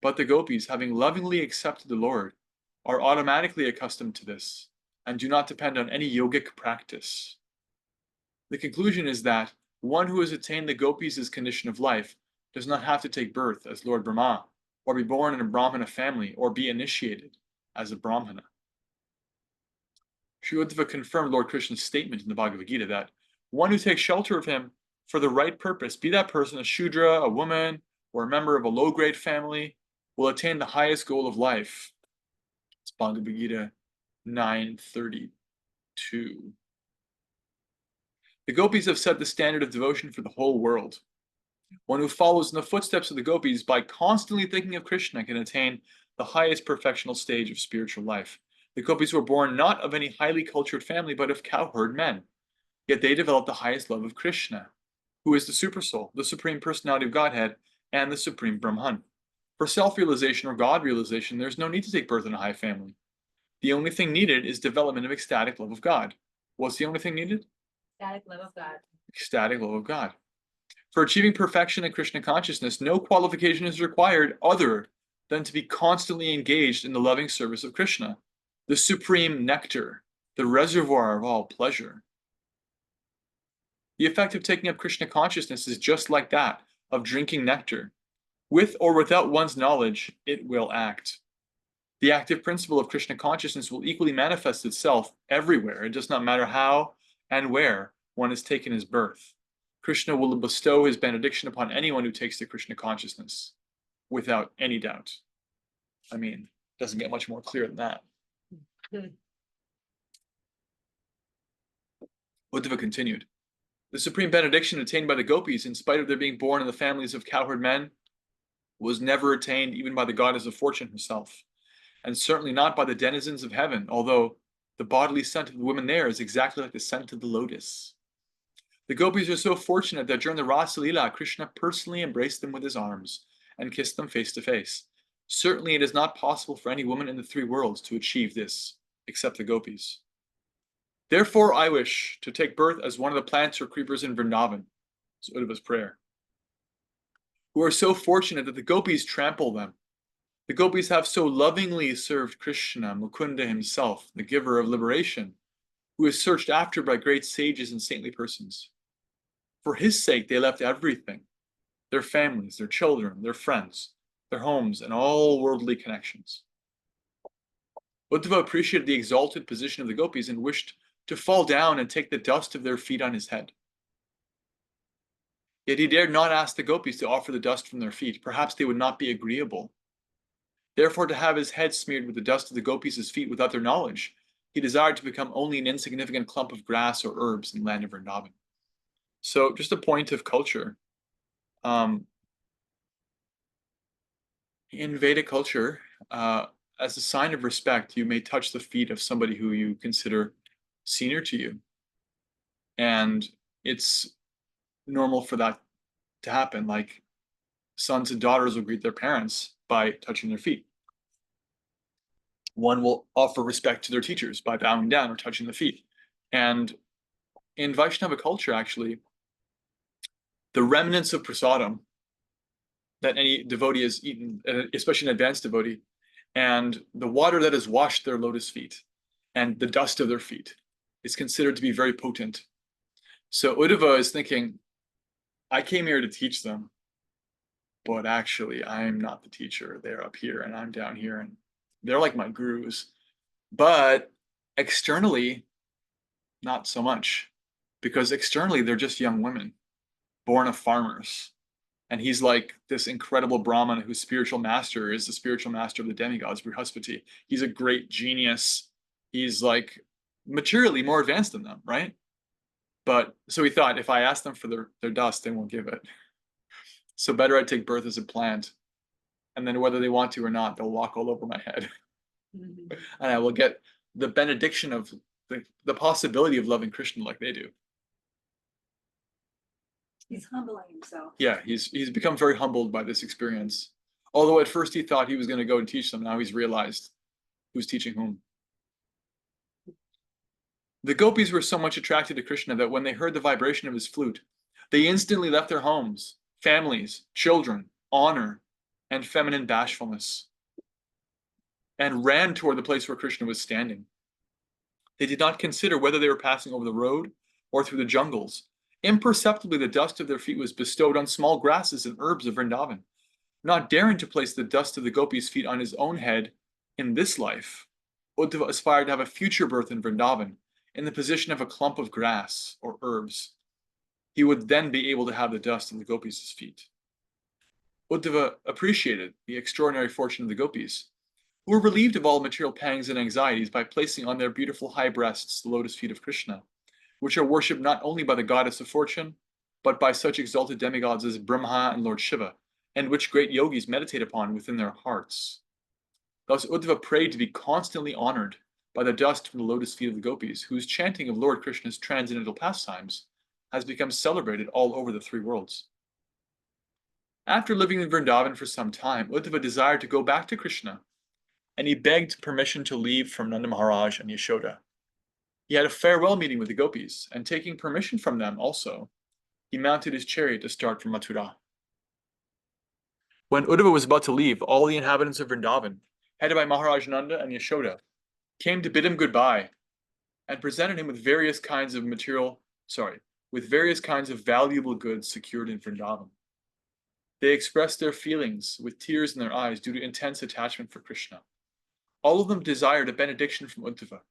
But the gopis, having lovingly accepted the Lord, are automatically accustomed to this and do not depend on any yogic practice. The conclusion is that one who has attained the gopis' condition of life does not have to take birth as Lord Brahma, or be born in a Brahmana family, or be initiated as a Brahmana. Sri Uddhava confirmed Lord Krishna's statement in the Bhagavad Gita that one who takes shelter of him for the right purpose, be that person a Shudra, a woman, or a member of a low-grade family, will attain the highest goal of life. It's Bhagavad Gita 9:32. The gopis have set the standard of devotion for the whole world. One who follows in the footsteps of the gopis by constantly thinking of Krishna can attain the highest perfectional stage of spiritual life. The gopis were born not of any highly cultured family, but of cowherd men. Yet they developed the highest love of Krishna, who is the Supersoul, the Supreme Personality of Godhead, and the Supreme Brahman. For self-realization or God realization, there's no need to take birth in a high family. The only thing needed is development of ecstatic love of God. What's the only thing needed? Ecstatic love of God. Ecstatic love of God. For achieving perfection in Krishna consciousness, no qualification is required other than to be constantly engaged in the loving service of Krishna, the supreme nectar, the reservoir of all pleasure. The effect of taking up Krishna consciousness is just like that of drinking nectar. With or without one's knowledge, it will act. The active principle of Krishna consciousness will equally manifest itself everywhere. It does not matter how and where one has taken his birth. Krishna will bestow his benediction upon anyone who takes to Krishna consciousness, without any doubt. I mean, it doesn't get much more clear than that. Uddhava continued. The supreme benediction attained by the gopis, in spite of their being born in the families of cowherd men, was never attained even by the goddess of fortune herself, and certainly not by the denizens of heaven, although the bodily scent of the women there is exactly like the scent of the lotus. The gopis are so fortunate that during the Rasa Leela, Krishna personally embraced them with his arms and kissed them face to face. Certainly it is not possible for any woman in the three worlds to achieve this, except the gopis. Therefore I wish to take birth as one of the plants or creepers in Vrindavan, is Uddhava's prayer, who are so fortunate that the gopis trample them. The gopis have so lovingly served Krishna, Mukunda himself, the giver of liberation, who is searched after by great sages and saintly persons. For his sake, they left everything, their families, their children, their friends, their homes, and all worldly connections. Uddhava appreciated the exalted position of the gopis and wished to fall down and take the dust of their feet on his head. Yet he dared not ask the gopis to offer the dust from their feet. Perhaps they would not be agreeable. Therefore, to have his head smeared with the dust of the gopis' feet without their knowledge, he desired to become only an insignificant clump of grass or herbs in the land of Vrindavan. So, just a point of culture. In Vedic culture, as a sign of respect, you may touch the feet of somebody who you consider senior to you. And it's normal for that to happen. Like sons and daughters will greet their parents by touching their feet. One will offer respect to their teachers by bowing down or touching the feet. And in Vaishnava culture, actually, the remnants of prasadam that any devotee has eaten, especially an advanced devotee, and the water that has washed their lotus feet and the dust of their feet is considered to be very potent. So Uddhava is thinking, I came here to teach them, but actually I'm not the teacher. They're up here and I'm down here, and they're like my gurus. But externally, not so much, because externally they're just young women born of farmers. And he's like this incredible Brahman whose spiritual master is the spiritual master of the demigods, Brihaspati. He's a great genius. He's like materially more advanced than them, right? But so he thought, if I ask them for their dust, they won't give it. So better I take birth as a plant. And then whether they want to or not, they'll walk all over my head. And I will get the benediction of the possibility of loving Krishna like they do. He's humbling himself. Yeah, he's become very humbled by this experience. Although at first he thought he was going to go and teach them, now he's realized who's teaching whom. The gopis were so much attracted to Krishna that when they heard the vibration of his flute, they instantly left their homes, families, children, honor, and feminine bashfulness, and ran toward the place where Krishna was standing. They did not consider whether they were passing over the road or through the jungles. Imperceptibly, the dust of their feet was bestowed on small grasses and herbs of Vrindavan. Not daring to place the dust of the gopis' feet on his own head in this life, Uddhava aspired to have a future birth in Vrindavan, in the position of a clump of grass or herbs. He would then be able to have the dust of the gopis' feet. Uddhava appreciated the extraordinary fortune of the gopis, who were relieved of all material pangs and anxieties by placing on their beautiful high breasts the lotus feet of Krishna, which are worshipped not only by the goddess of fortune, but by such exalted demigods as Brahma and Lord Shiva, and which great yogis meditate upon within their hearts. Thus Uddhava prayed to be constantly honored by the dust from the lotus feet of the gopis, whose chanting of Lord Krishna's transcendental pastimes has become celebrated all over the three worlds. After living in Vrindavan for some time, Uddhava desired to go back to Krishna, and he begged permission to leave from Nanda Maharaj and Yashoda. He had a farewell meeting with the gopis, and taking permission from them also, he mounted his chariot to start for Mathura. When Uddhava was about to leave, all the inhabitants of Vrindavan, headed by Maharaj Nanda and Yashoda, came to bid him goodbye and presented him with various kinds of valuable goods secured in Vrindavan. They expressed their feelings with tears in their eyes due to intense attachment for Krishna. All of them desired a benediction from Uddhava.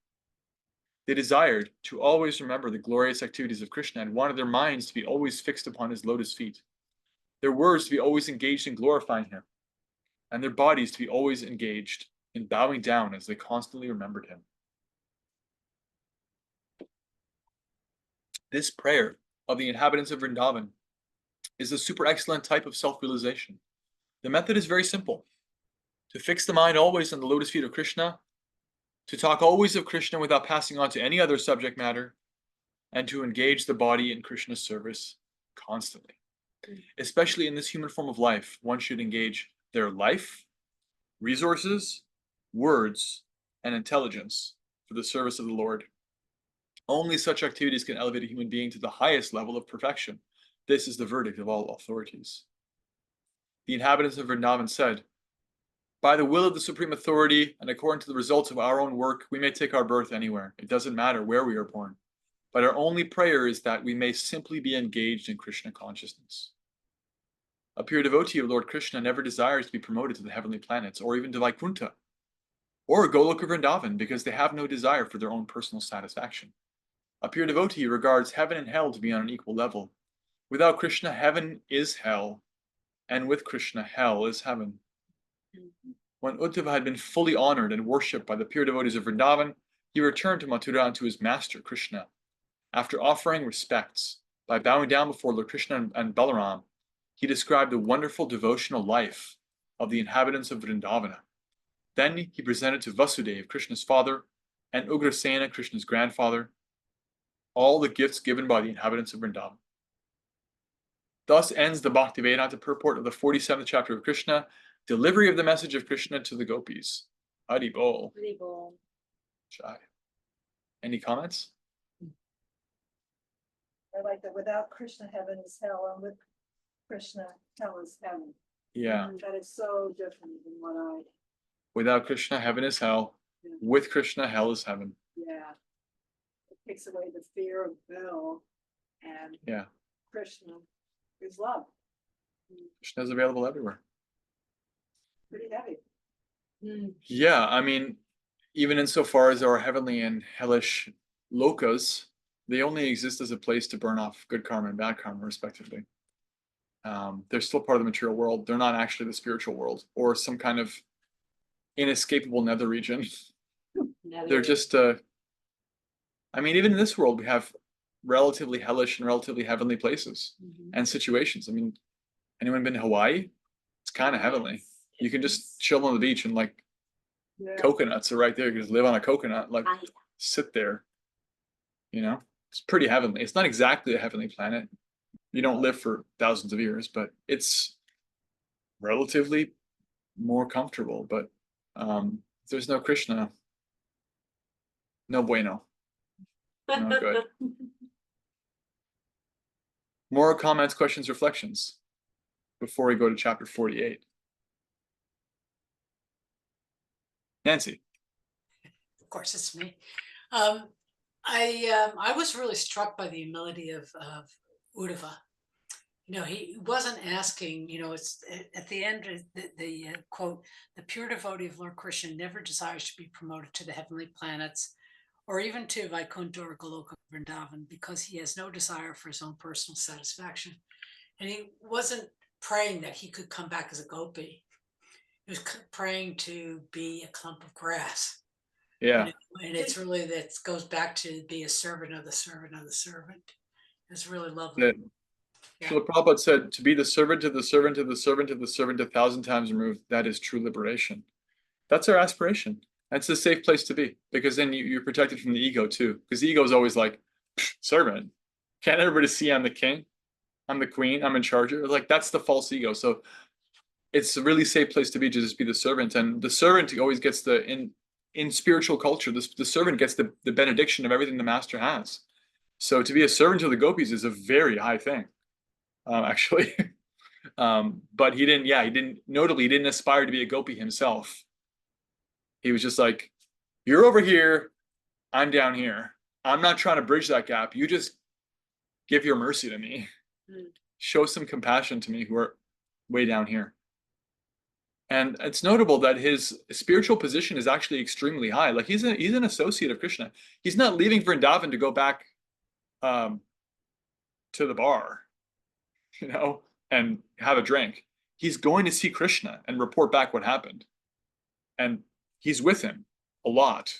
They desired to always remember the glorious activities of Krishna and wanted their minds to be always fixed upon his lotus feet, their words to be always engaged in glorifying him, and their bodies to be always engaged in bowing down as they constantly remembered him. This prayer of the inhabitants of Vrindavan is a super excellent type of self-realization. The method is very simple. To fix the mind always on the lotus feet of Krishna, to talk always of Krishna without passing on to any other subject matter, and to engage the body in Krishna's service constantly. Especially in this human form of life, one should engage their life, resources, words, and intelligence for the service of the Lord. Only such activities can elevate a human being to the highest level of perfection. This is the verdict of all authorities. The inhabitants of Vrindavan said, "By the will of the Supreme Authority and according to the results of our own work, we may take our birth anywhere. It doesn't matter where we are born. But our only prayer is that we may simply be engaged in Krishna consciousness." A pure devotee of Lord Krishna never desires to be promoted to the heavenly planets, or even to Vaikuntha, or Goloka Vrindavan, because they have no desire for their own personal satisfaction. A pure devotee regards heaven and hell to be on an equal level. Without Krishna, heaven is hell, and with Krishna, hell is heaven. When Uddhava had been fully honored and worshipped by the pure devotees of Vrindavan, he returned to Mathura and to his master, Krishna. After offering respects, by bowing down before Lord Krishna and Balaram, he described the wonderful devotional life of the inhabitants of Vrindavana. Then he presented to Vasudeva, Krishna's father, and Ugrasena, Krishna's grandfather, all the gifts given by the inhabitants of Vrindavan. Thus ends the Bhaktivedanta purport of the 47th chapter of Krishna, delivery of the message of Krishna to the gopis. Hari Bol. Hari Bol. Jai. Any comments? I like that without Krishna, heaven is hell, and with Krishna, hell is heaven. Yeah. That is so different than what I, Without Krishna, heaven is hell. Yeah. With Krishna, hell is heaven. yeah. It takes away the fear of hell, and Yeah. Krishna is love. Krishna is available everywhere. Pretty heavy. Yeah, I mean, even insofar as our heavenly and hellish lokas, they only exist as a place to burn off good karma and bad karma, respectively. They're still part of the material world. They're not actually the spiritual world or some kind of inescapable nether region. They're just, I mean, even in this world, we have relatively hellish and relatively heavenly places and situations. I mean, anyone been to Hawaii? It's kind of heavenly. You can just chill on the beach and like Yeah. coconuts are right there. You can just live on a coconut, like sit there. You know, it's pretty heavenly. It's not exactly a heavenly planet. You don't live for thousands of years, but it's relatively more comfortable. But if there's no Krishna, no bueno. No good. More comments, questions, reflections before we go to chapter 48. Nancy. Of course, it's me. I was really struck by the humility of Uddhava. You know, he wasn't asking, you know, it's at the end of the quote, the pure devotee of Lord Krishna never desires to be promoted to the heavenly planets or even to Vaikuntha or Goloka Vrindavan because he has no desire for his own personal satisfaction. And he wasn't praying that he could come back as a gopi. He was praying to be a clump of grass. Yeah. You know, and it's really, that goes back to be a servant of the servant of the servant. It's really lovely. That Srila Prabhupada said, to be the servant of the servant of the servant of the servant 1,000 times removed, that is true liberation. That's our aspiration. That's a safe place to be, because then you're protected from the ego too. Because the ego is always like, servant. Can't everybody see I'm the king? I'm the queen. I'm in charge. Like, that's the false ego. So it's a really safe place to be, to just be the servant. And the servant always gets in spiritual culture, the servant gets the benediction of everything the master has. So to be a servant to the gopis is a very high thing, actually. But he didn't aspire to be a gopi himself. He was just like, you're over here, I'm down here. I'm not trying to bridge that gap. You just give your mercy to me. Show some compassion to me who are way down here. And it's notable that his spiritual position is actually extremely high. Like, he's an associate of Krishna. He's not leaving Vrindavan to go back to the bar, you know, and have a drink. He's going to see Krishna and report back what happened. And he's with him a lot.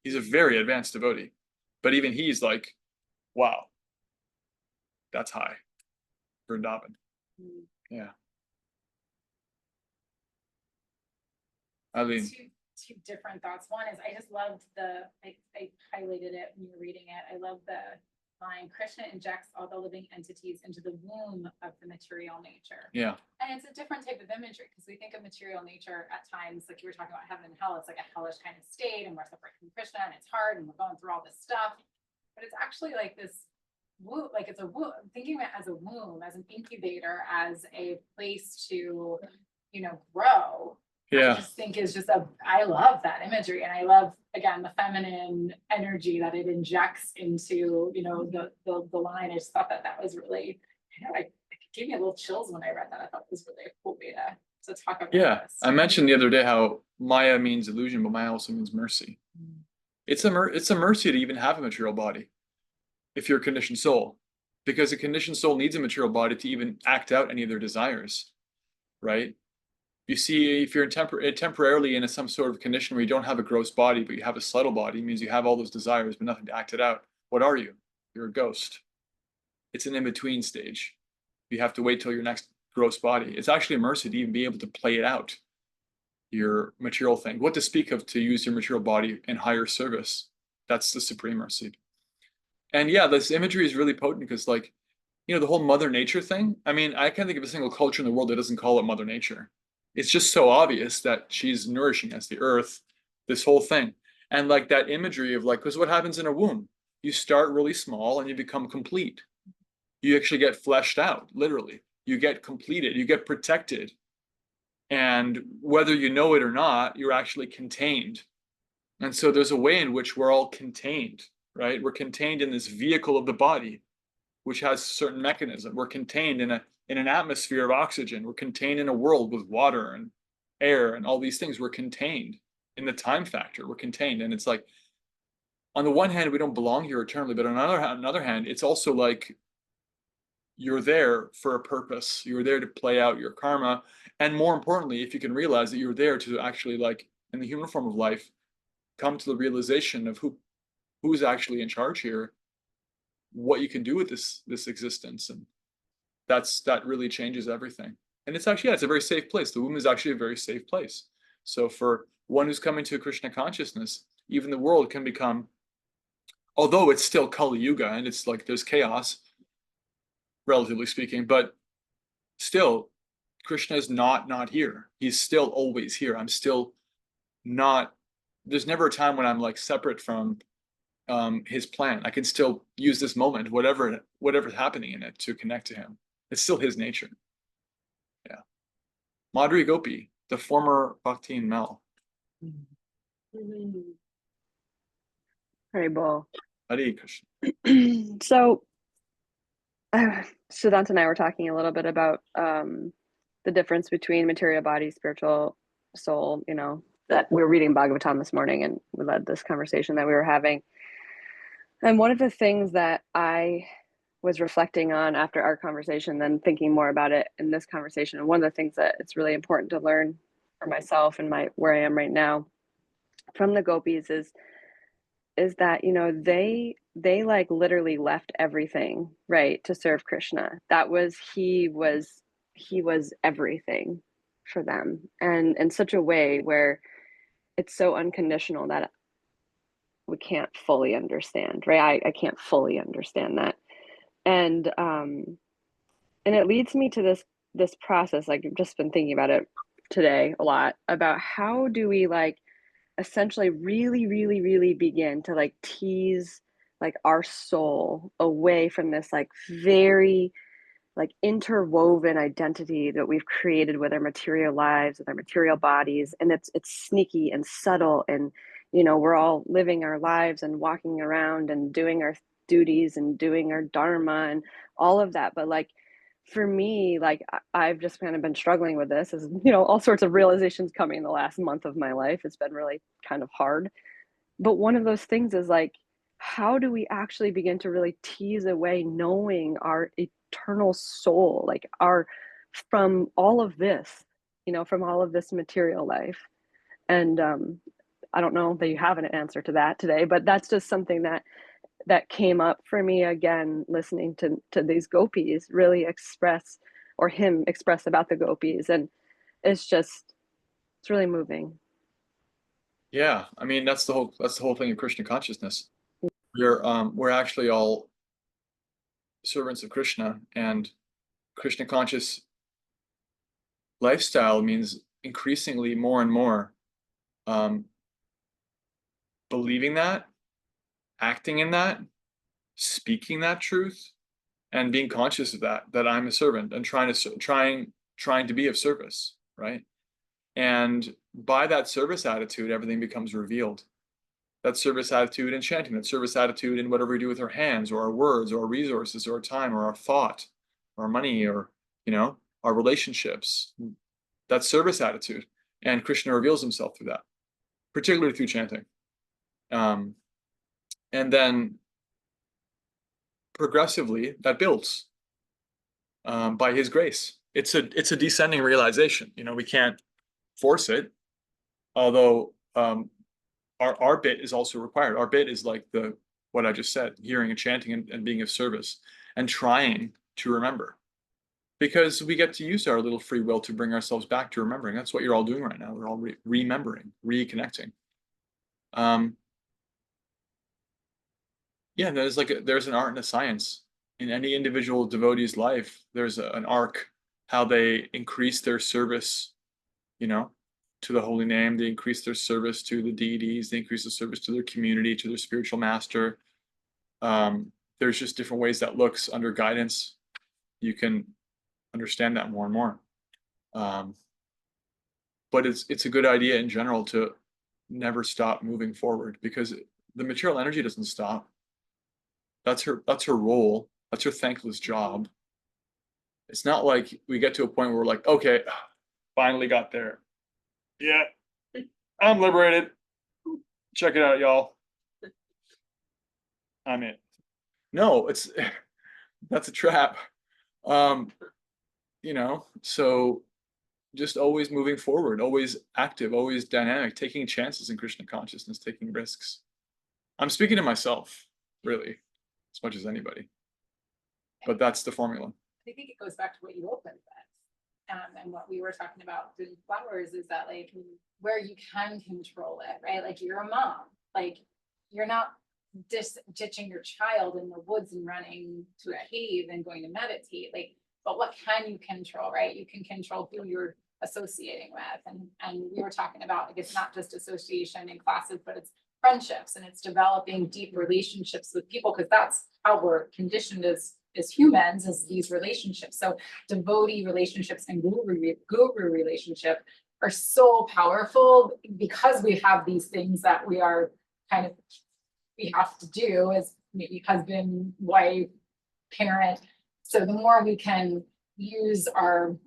He's a very advanced devotee. But even he's like, wow, that's high. Vrindavan. Yeah. Eileen. Two different thoughts. One is I just loved I highlighted it when you were reading it. I love the line, Krishna injects all the living entities into the womb of the material nature. Yeah. And it's a different type of imagery because we think of material nature at times, like you were talking about heaven and hell, it's like a hellish kind of state and we're separate from Krishna and it's hard and we're going through all this stuff. But it's actually like this womb, like it's a womb, thinking of it as a womb, as an incubator, as a place to, you know, grow. Yeah. I just think is just I love that imagery. And I love, again, the feminine energy that it injects into, you know, the line. I just thought that was really, you know, it gave me a little chills when I read that. I thought it was really a cool way to talk about this. I mentioned the other day how Maya means illusion, but Maya also means mercy. It's a mercy to even have a material body if you're a conditioned soul, because a conditioned soul needs a material body to even act out any of their desires, right? You see, if you're temporarily in some sort of condition where you don't have a gross body, but you have a subtle body, it means you have all those desires, but nothing to act it out. What are you? You're a ghost. It's an in-between stage. You have to wait till your next gross body. It's actually a mercy to even be able to play it out, your material thing. What to speak of to use your material body in higher service. That's the supreme mercy. And yeah, this imagery is really potent because, like, you know, the whole Mother Nature thing. I mean, I can't think of a single culture in the world that doesn't call it Mother Nature. It's just so obvious that she's nourishing us, the earth, this whole thing. And like that imagery of like, because what happens in a womb? You start really small and you become complete. You actually get fleshed out, literally. You get completed, you get protected. And whether you know it or not, you're actually contained. And so there's a way in which we're all contained, right? We're contained in this vehicle of the body, which has a certain mechanism. We're contained in an atmosphere of oxygen. We're contained in a world with water and air and all these things. We're contained in the time factor. We're contained. And it's like, on the one hand, we don't belong here eternally, but on another hand, it's also like you're there for a purpose. You're there to play out your karma. And more importantly, if you can realize that you're there to actually, like, in the human form of life, come to the realization of who's actually in charge here, what you can do with this existence. And that really changes everything. And it's actually, it's a very safe place. The womb is actually a very safe place. So for one who's coming to Krishna consciousness, even the world can become, although it's still Kali Yuga and it's like there's chaos, relatively speaking, but still Krishna is not here. He's still always here. I'm still not, there's never a time when I'm like separate from his plan. I can still use this moment, whatever's happening in it, to connect to him. It's still his nature. Yeah. Madhuri Gopi, the former Bhakti and Mel. Haribo. Hare Krishna. So, Siddhant and I were talking a little bit about the difference between material body, spiritual soul, you know, that we were reading Bhagavatam this morning and we led this conversation that we were having. And one of the things that I was reflecting on after our conversation, then thinking more about it in this conversation, and one of the things that it's really important to learn for myself and where I am right now from the gopis is that, you know, they like literally left everything, right, to serve Krishna. He was everything for them, and in such a way where it's so unconditional that we can't fully understand, right? I can't fully understand that. And it leads me to this process. Like, I've just been thinking about it today a lot, about how do we like essentially really begin to like tease like our soul away from this like very like interwoven identity that we've created with our material lives, with our material bodies. And it's sneaky and subtle, and you know, we're all living our lives and walking around and doing our duties and doing our dharma and all of that. But like, for me, like, I've just kind of been struggling with this, as you know, all sorts of realizations coming in the last month of my life. It's been really kind of hard. But one of those things is like, how do we actually begin to really tease away knowing our eternal soul, like our, from all of this, you know, from all of this material life? And I don't know that you have an answer to that today, but that's just something that came up for me again, listening to these gopis really express, or him express about the gopis. And it's really moving. Yeah, I mean that's the whole thing of Krishna consciousness. We're actually all servants of Krishna, and Krishna conscious lifestyle means increasingly more and more believing that, acting in that, speaking that truth, and being conscious of that I'm a servant and trying to be of service, right? And by that service attitude, everything becomes revealed. That service attitude in chanting, that service attitude in whatever we do with our hands or our words or our resources or our time or our thought or our money or, you know, our relationships. That service attitude. And Krishna reveals himself through that, particularly through chanting. And then progressively that builds by his grace. It's a descending realization. You know, we can't force it, although our bit is also required. Our bit is like what I just said, hearing and chanting and being of service and trying to remember, because we get to use our little free will to bring ourselves back to remembering. That's what you're all doing right now. We're all remembering, reconnecting. Yeah, there's an art and a science in any individual devotee's life. There's an arc, how they increase their service, you know, to the holy name. They increase their service to the deities. They increase the service to their community, to their spiritual master. There's just different ways that looks under guidance. You can understand that more and more. But it's a good idea in general to never stop moving forward, because the material energy doesn't stop. That's her role. That's her thankless job. It's not like we get to a point where we're like, okay, finally got there. Yeah, I'm liberated. Check it out, y'all. I'm in. No, that's a trap. You know, so just always moving forward, always active, always dynamic, taking chances in Krishna consciousness, taking risks. I'm speaking to myself, really, as much as anybody. But that's the formula. I think it goes back to what you opened with, and what we were talking about doing flowers, is that like where you can control it, right? Like, you're a mom, like you're not ditching your child in the woods and running to a cave and going to meditate, like, but what can you control, right? You can control who you're associating with, and we were talking about, like, it's not just association in classes, but it's friendships, and it's developing deep relationships with people, because that's how we're conditioned as humans, is these relationships. So devotee relationships and guru relationship are so powerful because we have these things that we are kind of, we have to do as maybe husband, wife, parent. So the more we can use our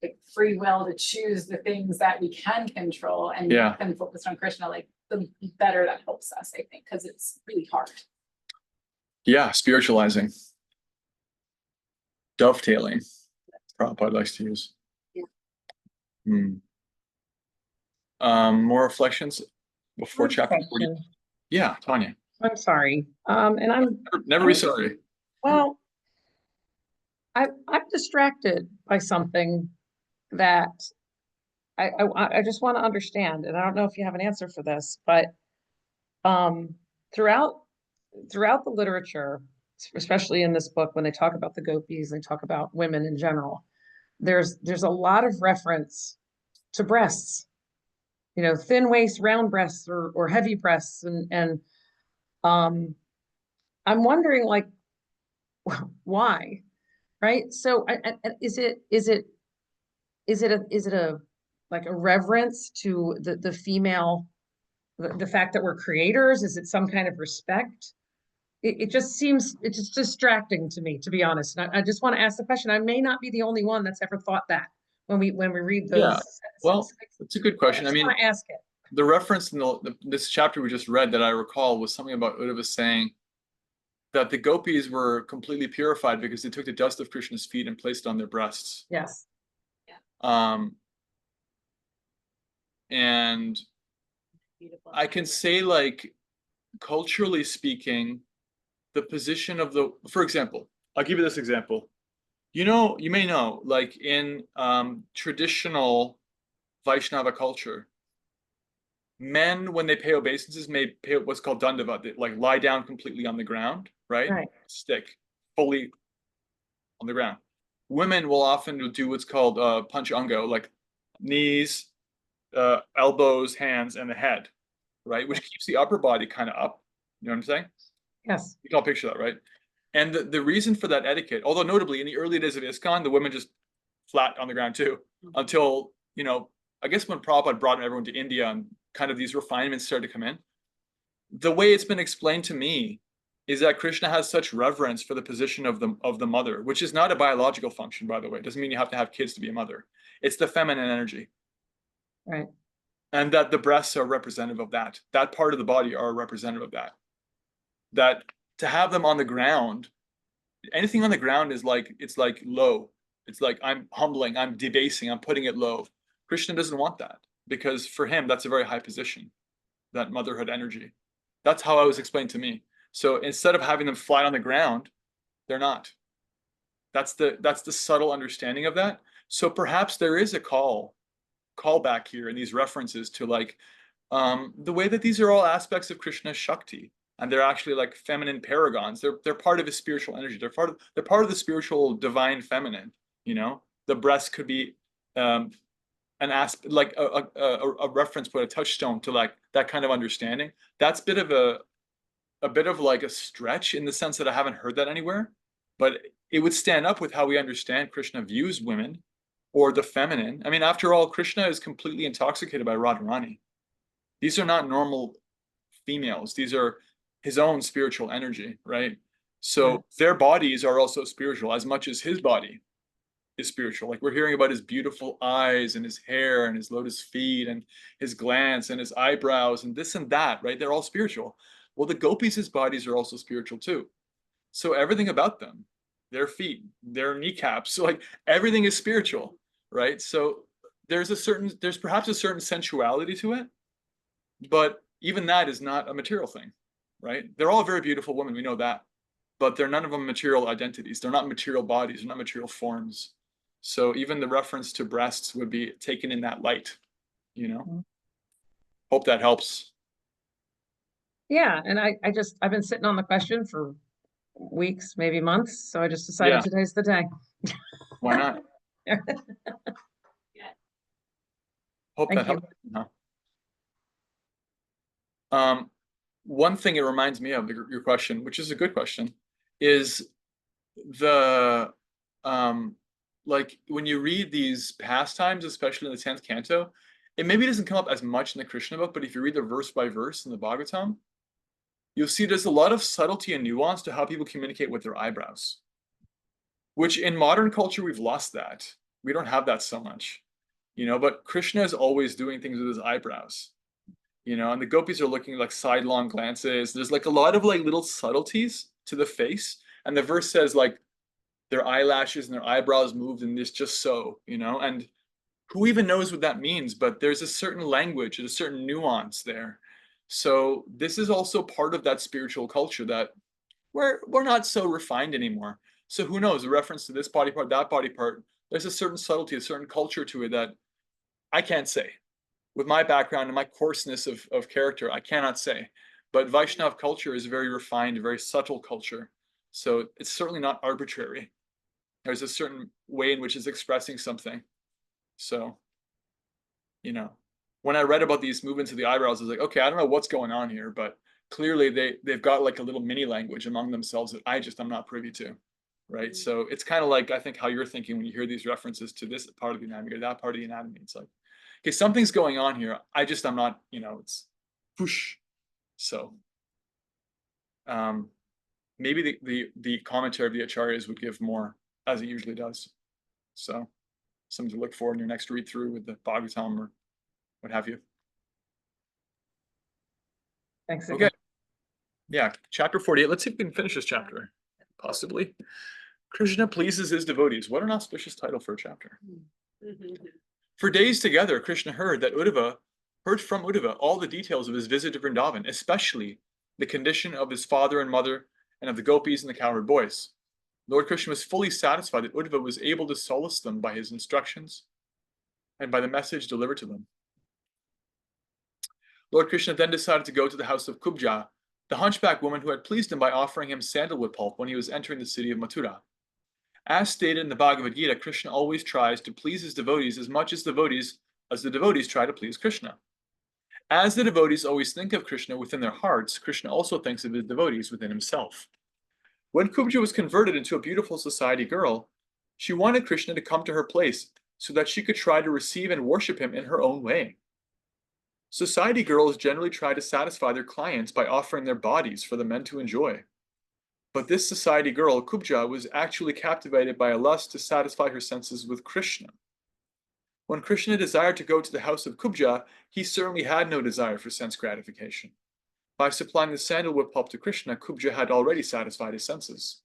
like free will to choose the things that we can control and Yeah. then focus on Krishna, like the better that helps us, I think, because it's really hard. Yeah, spiritualizing. Dovetailing. Prabhupada likes to use. Yeah. More reflections before chapter 40. Question. Yeah, Tanya. I'm sorry. And I'm Never be sorry. well, I'm distracted by something that I just want to understand, and I don't know if you have an answer for this, but throughout the literature, especially in this book, when they talk about the gopis, they talk about women in general, there's a lot of reference to breasts, you know, thin waist, round breasts, or heavy breasts, and I'm wondering, like, why, right? So is it a like a reverence to the female, the fact that we're creators? Is it some kind of respect? It just seems, it's just distracting to me, to be honest. And I just want to ask the question. I may not be the only one that's ever thought that when we read those. Yeah. Well, it's a good question. I mean, want to ask it. the reference in this chapter we just read that I recall was something about Uddhava saying that the gopis were completely purified because they took the dust of Krishna's feet and placed it on their breasts. Yes. And Beautiful. I can say, like, culturally speaking, the position of for example, I'll give you this example. You may know, like in traditional Vaishnava culture, men, when they pay obeisances, may pay what's called dandava. They like lie down completely on the ground, right? Right. Stick fully on the ground. Women will often do what's called panchango, like knees, elbows, hands, and the head, right? Which keeps the upper body kind of up. You know what I'm saying? Yes. You can all picture that, right? And the reason for that etiquette, although notably in the early days of ISKCON, the women just flat on the ground too, until, I guess when Prabhupada brought everyone to India and kind of these refinements started to come in. The way it's been explained to me is that Krishna has such reverence for the position of the mother, which is not a biological function, by the way. It doesn't mean you have to have kids to be a mother. It's the feminine energy. Right. And that the breasts are representative of that. That part of the body are representative of that. That to have them on the ground, anything on the ground is like, it's like low. It's like I'm humbling, I'm debasing, I'm putting it low. Krishna doesn't want that because for him, that's a very high position, that motherhood energy. That's how it was explained to me. So instead of having them flat on the ground, they're not. That's the subtle understanding of that. So perhaps there is a call back here in these references to like the way that these are all aspects of Krishna's Shakti. And they're actually like feminine paragons. They're part of his spiritual energy. They're part of the spiritual divine feminine. The breast could be an aspect, like a reference point, a touchstone to like that kind of understanding. That's a bit of like a stretch in the sense that I haven't heard that anywhere, but it would stand up with how we understand Krishna views women or the feminine. I mean, after all, Krishna is completely intoxicated by Radharani. These are not normal females. These are his own spiritual energy, right? So their bodies are also spiritual as much as his body is spiritual. Like we're hearing about his beautiful eyes and his hair and his lotus feet and his glance and his eyebrows and this and that, right? They're all spiritual. Well, the gopis' bodies are also spiritual too. So everything about them, their feet, their kneecaps, so like everything is spiritual, right? So there's perhaps a certain sensuality to it, but even that is not a material thing, right? They're all very beautiful women, we know that, but they're none of them material identities. They're not material bodies, they're not material forms. So even the reference to breasts would be taken in that light, Hope that helps. Yeah. And I've been sitting on the question for weeks, maybe months. So I just decided today's the day. Why not? Hope Thank that helps. One thing it reminds me of, your question, which is a good question, is the like when you read these pastimes, especially in the 10th canto, it maybe doesn't come up as much in the Krishna book, but if you read the verse by verse in the Bhagavatam, you'll see there's a lot of subtlety and nuance to how people communicate with their eyebrows, which in modern culture, we've lost that. We don't have that so much, but Krishna is always doing things with his eyebrows, and the gopis are looking like sidelong glances. There's like a lot of like little subtleties to the face. And the verse says like their eyelashes and their eyebrows moved and this just so, and who even knows what that means, but there's a certain language and a certain nuance there. So this is also part of that spiritual culture that we're not so refined anymore. So who knows, a reference to this body part, that body part, there's a certain subtlety, a certain culture to it that I can't say. With my background and my coarseness of character, I cannot say. But Vaishnav culture is a very refined, very subtle culture. So it's certainly not arbitrary. There's a certain way in which it's expressing something. So, when I read about these movements of the eyebrows, I was like, okay, I don't know what's going on here, but clearly they've got like a little mini language among themselves that I'm not privy to, right? So it's kind of like, I think how you're thinking when you hear these references to this part of the anatomy or that part of the anatomy. It's like, okay, something's going on here. I'm not, it's whoosh. So maybe the commentary of the acharyas would give more, as it usually does. So something to look for in your next read through with the Bhagavatam or what have you. Thanks Okay. again. Yeah, chapter 48. Let's see if we can finish this chapter. Possibly. Krishna pleases his devotees. What an auspicious title for a chapter. For days together, Krishna heard from Uddhava all the details of his visit to Vrindavan, especially the condition of his father and mother and of the gopis and the cowherd boys. Lord Krishna was fully satisfied that Uddhava was able to solace them by his instructions and by the message delivered to them. Lord Krishna then decided to go to the house of Kubja, the hunchback woman who had pleased him by offering him sandalwood pulp when he was entering the city of Mathura. As stated in the Bhagavad Gita, Krishna always tries to please his devotees as much as the devotees try to please Krishna. As the devotees always think of Krishna within their hearts, Krishna also thinks of his devotees within himself. When Kubja was converted into a beautiful society girl, she wanted Krishna to come to her place so that she could try to receive and worship him in her own way. Society girls generally try to satisfy their clients by offering their bodies for the men to enjoy. But this society girl, Kubja, was actually captivated by a lust to satisfy her senses with Krishna. When Krishna desired to go to the house of Kubja, he certainly had no desire for sense gratification. By supplying the sandalwood pulp to Krishna, Kubja had already satisfied his senses.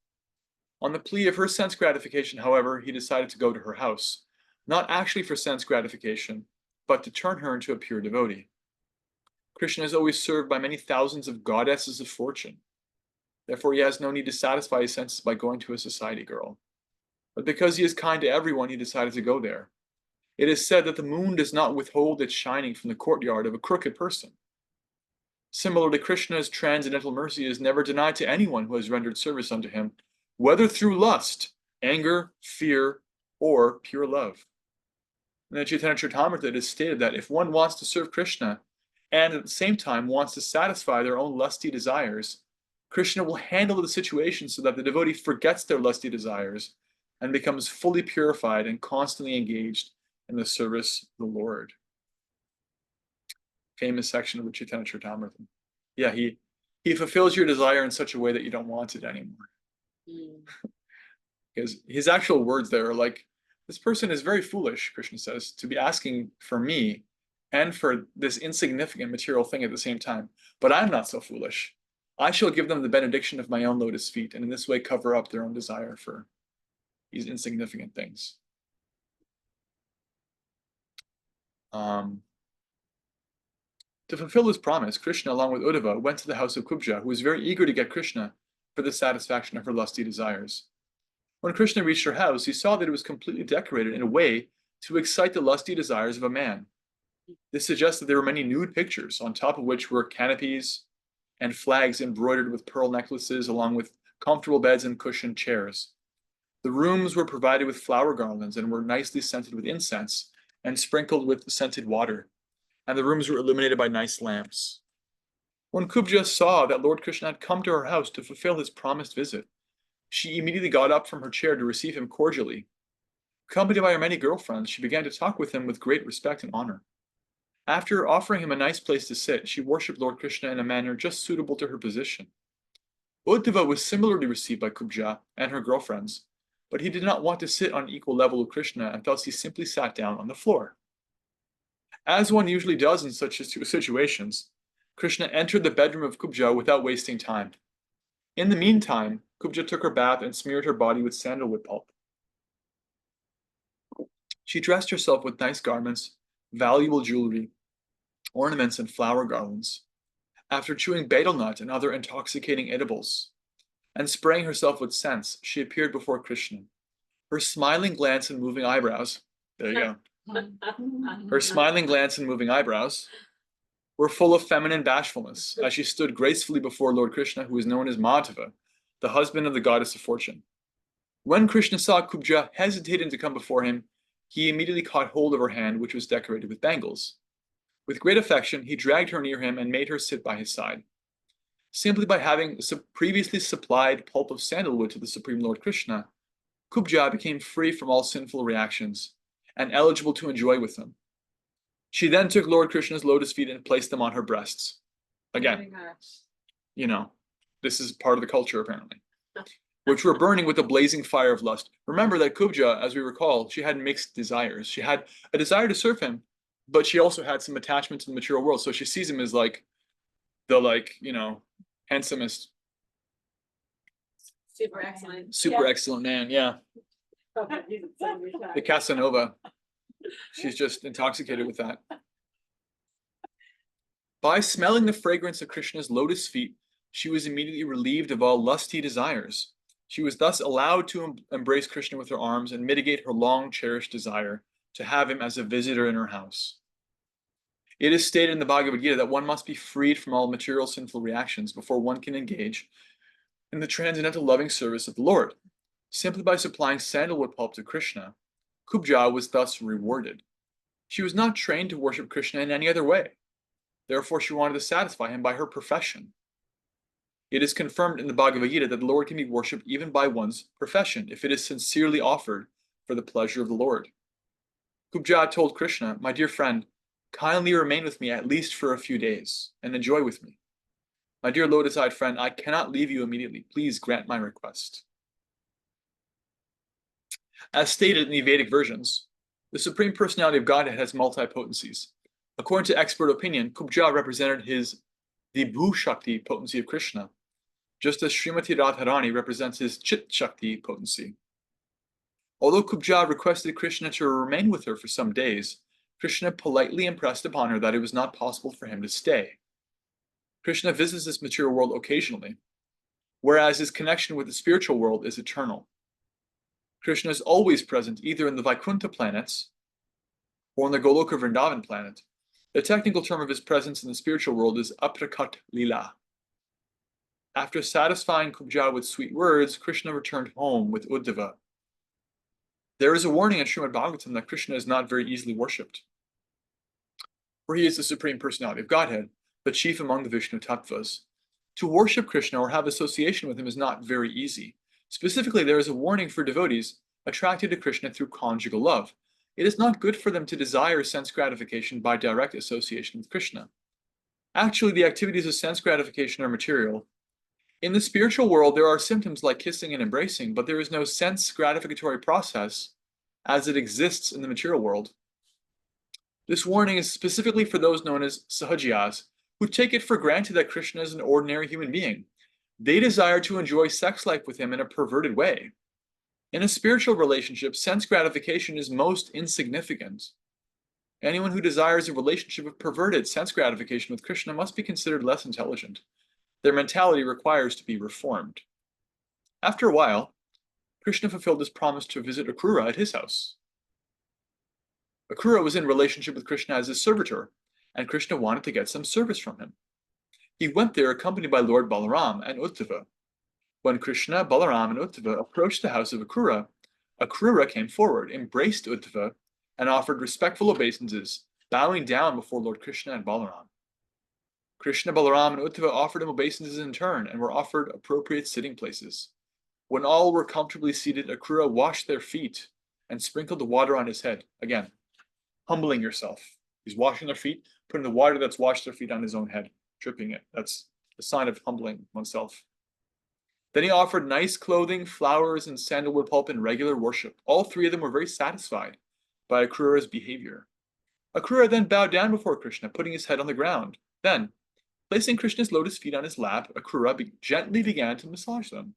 On the plea of her sense gratification, however, he decided to go to her house, not actually for sense gratification, but to turn her into a pure devotee. Krishna is always served by many thousands of goddesses of fortune. Therefore, he has no need to satisfy his senses by going to a society girl. But because he is kind to everyone, he decided to go there. It is said that the moon does not withhold its shining from the courtyard of a crooked person. Similarly, Krishna's transcendental mercy is never denied to anyone who has rendered service unto him, whether through lust, anger, fear, or pure love. In the Chaitanya Charitamrita, it is stated that if one wants to serve Krishna and at the same time wants to satisfy their own lusty desires, Krishna will handle the situation so that the devotee forgets their lusty desires and becomes fully purified and constantly engaged in the service of the Lord. Famous section of the Chaitanya Charitamrita. Yeah, he fulfills your desire in such a way that you don't want it anymore. Because his actual words there are like, this person is very foolish, Krishna says, to be asking for me and for this insignificant material thing at the same time. But I'm not so foolish. I shall give them the benediction of my own lotus feet, and in this way cover up their own desire for these insignificant things. To fulfill his promise, Krishna, along with Uddhava, went to the house of Kubja, who was very eager to get Krishna for the satisfaction of her lusty desires. When Krishna reached her house, he saw that it was completely decorated in a way to excite the lusty desires of a man. This suggests that there were many nude pictures, on top of which were canopies and flags embroidered with pearl necklaces, along with comfortable beds and cushioned chairs. The rooms were provided with flower garlands and were nicely scented with incense and sprinkled with scented water, and the rooms were illuminated by nice lamps. When Kubja saw that Lord Krishna had come to her house to fulfill his promised visit, she immediately got up from her chair to receive him cordially. Accompanied by her many girlfriends, she began to talk with him with great respect and honor. After offering him a nice place to sit, she worshipped Lord Krishna in a manner just suitable to her position. Uddhava was similarly received by Kubja and her girlfriends, but he did not want to sit on an equal level with Krishna, and thus he simply sat down on the floor. As one usually does in such situations, Krishna entered the bedroom of Kubja without wasting time. In the meantime, Kubja took her bath and smeared her body with sandalwood pulp. She dressed herself with nice garments, valuable jewelry, ornaments, and flower garlands. After chewing betel nut and other intoxicating edibles, and spraying herself with scents, she appeared before Krishna. Her smiling glance and moving eyebrows, there you go. Her smiling glance and moving eyebrows were full of feminine bashfulness as she stood gracefully before Lord Krishna, who is known as Madhava, the husband of the goddess of fortune. When Krishna saw Kubja hesitating to come before him, he immediately caught hold of her hand, which was decorated with bangles. With great affection, he dragged her near him and made her sit by his side. Simply by having previously supplied pulp of sandalwood to the Supreme Lord Krishna, Kubja became free from all sinful reactions and eligible to enjoy with him. She then took Lord Krishna's lotus feet and placed them on her breasts. Again, this is part of the culture apparently, which were burning with the blazing fire of lust. Remember that Kubja, as we recall, she had mixed desires. She had a desire to serve him, but she also had some attachment to the material world. So she sees him as like the handsomest, super excellent man. Yeah. The Casanova. She's just intoxicated with that. By smelling the fragrance of Krishna's lotus feet, she was immediately relieved of all lusty desires. She was thus allowed to embrace Krishna with her arms and mitigate her long-cherished desire to have him as a visitor in her house. It is stated in the Bhagavad Gita that one must be freed from all material sinful reactions before one can engage in the transcendental loving service of the Lord. Simply by supplying sandalwood pulp to Krishna, Kubja was thus rewarded. She was not trained to worship Krishna in any other way. Therefore, she wanted to satisfy him by her profession. It is confirmed in the Bhagavad Gita that the Lord can be worshipped even by one's profession, if it is sincerely offered for the pleasure of the Lord. Kubja told Krishna, "My dear friend, kindly remain with me at least for a few days, and enjoy with me. My dear lotus-eyed friend, I cannot leave you immediately. Please grant my request." As stated in the Vedic versions, the Supreme Personality of Godhead has multi-potencies. According to expert opinion, Kubja represented the Bhu Shakti potency of Krishna, just as Srimati Radharani represents his Chit Shakti potency. Although Kubja requested Krishna to remain with her for some days, Krishna politely impressed upon her that it was not possible for him to stay. Krishna visits this material world occasionally, whereas his connection with the spiritual world is eternal. Krishna is always present either in the Vaikuntha planets or in the Goloka Vrindavan planet. The technical term of his presence in the spiritual world is Aprakat Lila. After satisfying Kubja with sweet words, Krishna returned home with Uddhava. There is a warning in Srimad Bhagavatam that Krishna is not very easily worshipped, for he is the Supreme Personality of Godhead, the chief among the Vishnu Tattvas. To worship Krishna or have association with him is not very easy. Specifically, there is a warning for devotees attracted to Krishna through conjugal love. It is not good for them to desire sense gratification by direct association with Krishna. Actually, the activities of sense gratification are material. In the spiritual world, there are symptoms like kissing and embracing, but there is no sense gratificatory process as it exists in the material world. This warning is specifically for those known as sahajiyas, who take it for granted that Krishna is an ordinary human being. They desire to enjoy sex life with him in a perverted way. In a spiritual relationship, sense gratification is most insignificant. Anyone who desires a relationship of perverted sense gratification with Krishna must be considered less intelligent. Their mentality requires to be reformed. After a while, Krishna fulfilled his promise to visit Akrura at his house. Akrura was in relationship with Krishna as his servitor, and Krishna wanted to get some service from him. He went there accompanied by Lord Balaram and Uddhava. When Krishna, Balaram, and Uddhava approached the house of Akrura, Akrura came forward, embraced Uddhava, and offered respectful obeisances, bowing down before Lord Krishna and Balaram. Krishna, Balaram, and Uddhava offered him obeisances in turn and were offered appropriate sitting places. When all were comfortably seated, Akrura washed their feet and sprinkled the water on his head. Again, humbling yourself. He's washing their feet, putting the water that's washed their feet on his own head, dripping it. That's a sign of humbling oneself. Then he offered nice clothing, flowers, and sandalwood pulp in regular worship. All three of them were very satisfied by Akrura's behavior. Akrura then bowed down before Krishna, putting his head on the ground. Then, placing Krishna's lotus feet on his lap, Akrura gently began to massage them.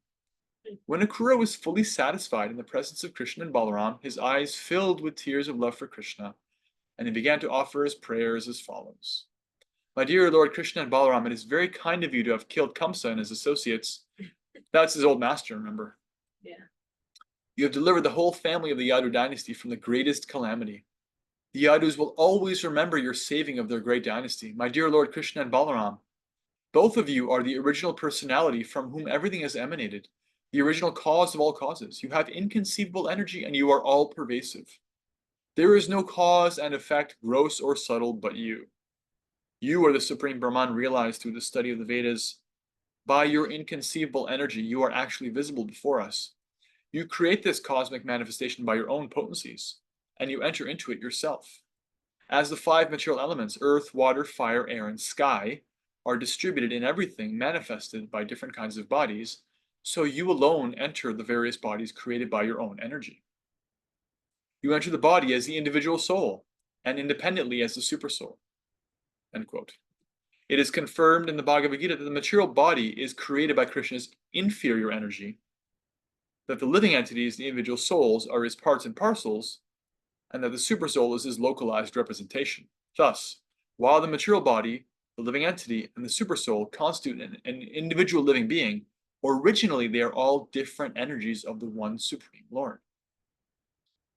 When Akrura was fully satisfied in the presence of Krishna and Balaram, his eyes filled with tears of love for Krishna, and he began to offer his prayers as follows. My dear Lord Krishna and Balaram, it is very kind of you to have killed Kamsa and his associates. That's his old master, remember? Yeah. You have delivered the whole family of the Yadu dynasty from the greatest calamity. The Yadus will always remember your saving of their great dynasty. My dear Lord Krishna and Balaram, both of you are the original personality from whom everything has emanated, the original cause of all causes. You have inconceivable energy and you are all pervasive. There is no cause and effect, gross or subtle, but you. You are the Supreme Brahman realized through the study of the Vedas. By your inconceivable energy, you are actually visible before us. You create this cosmic manifestation by your own potencies, and you enter into it yourself. As the five material elements, earth, water, fire, air, and sky, are distributed in everything manifested by different kinds of bodies, so you alone enter the various bodies created by your own energy. You enter the body as the individual soul, and independently as the supersoul. End quote. It is confirmed in the Bhagavad Gita that the material body is created by Krishna's inferior energy, that the living entities, the individual souls, are his parts and parcels, and that the supersoul is his localized representation. Thus, while the material body, the living entity, and the supersoul constitute an individual living being, originally they are all different energies of the one Supreme Lord.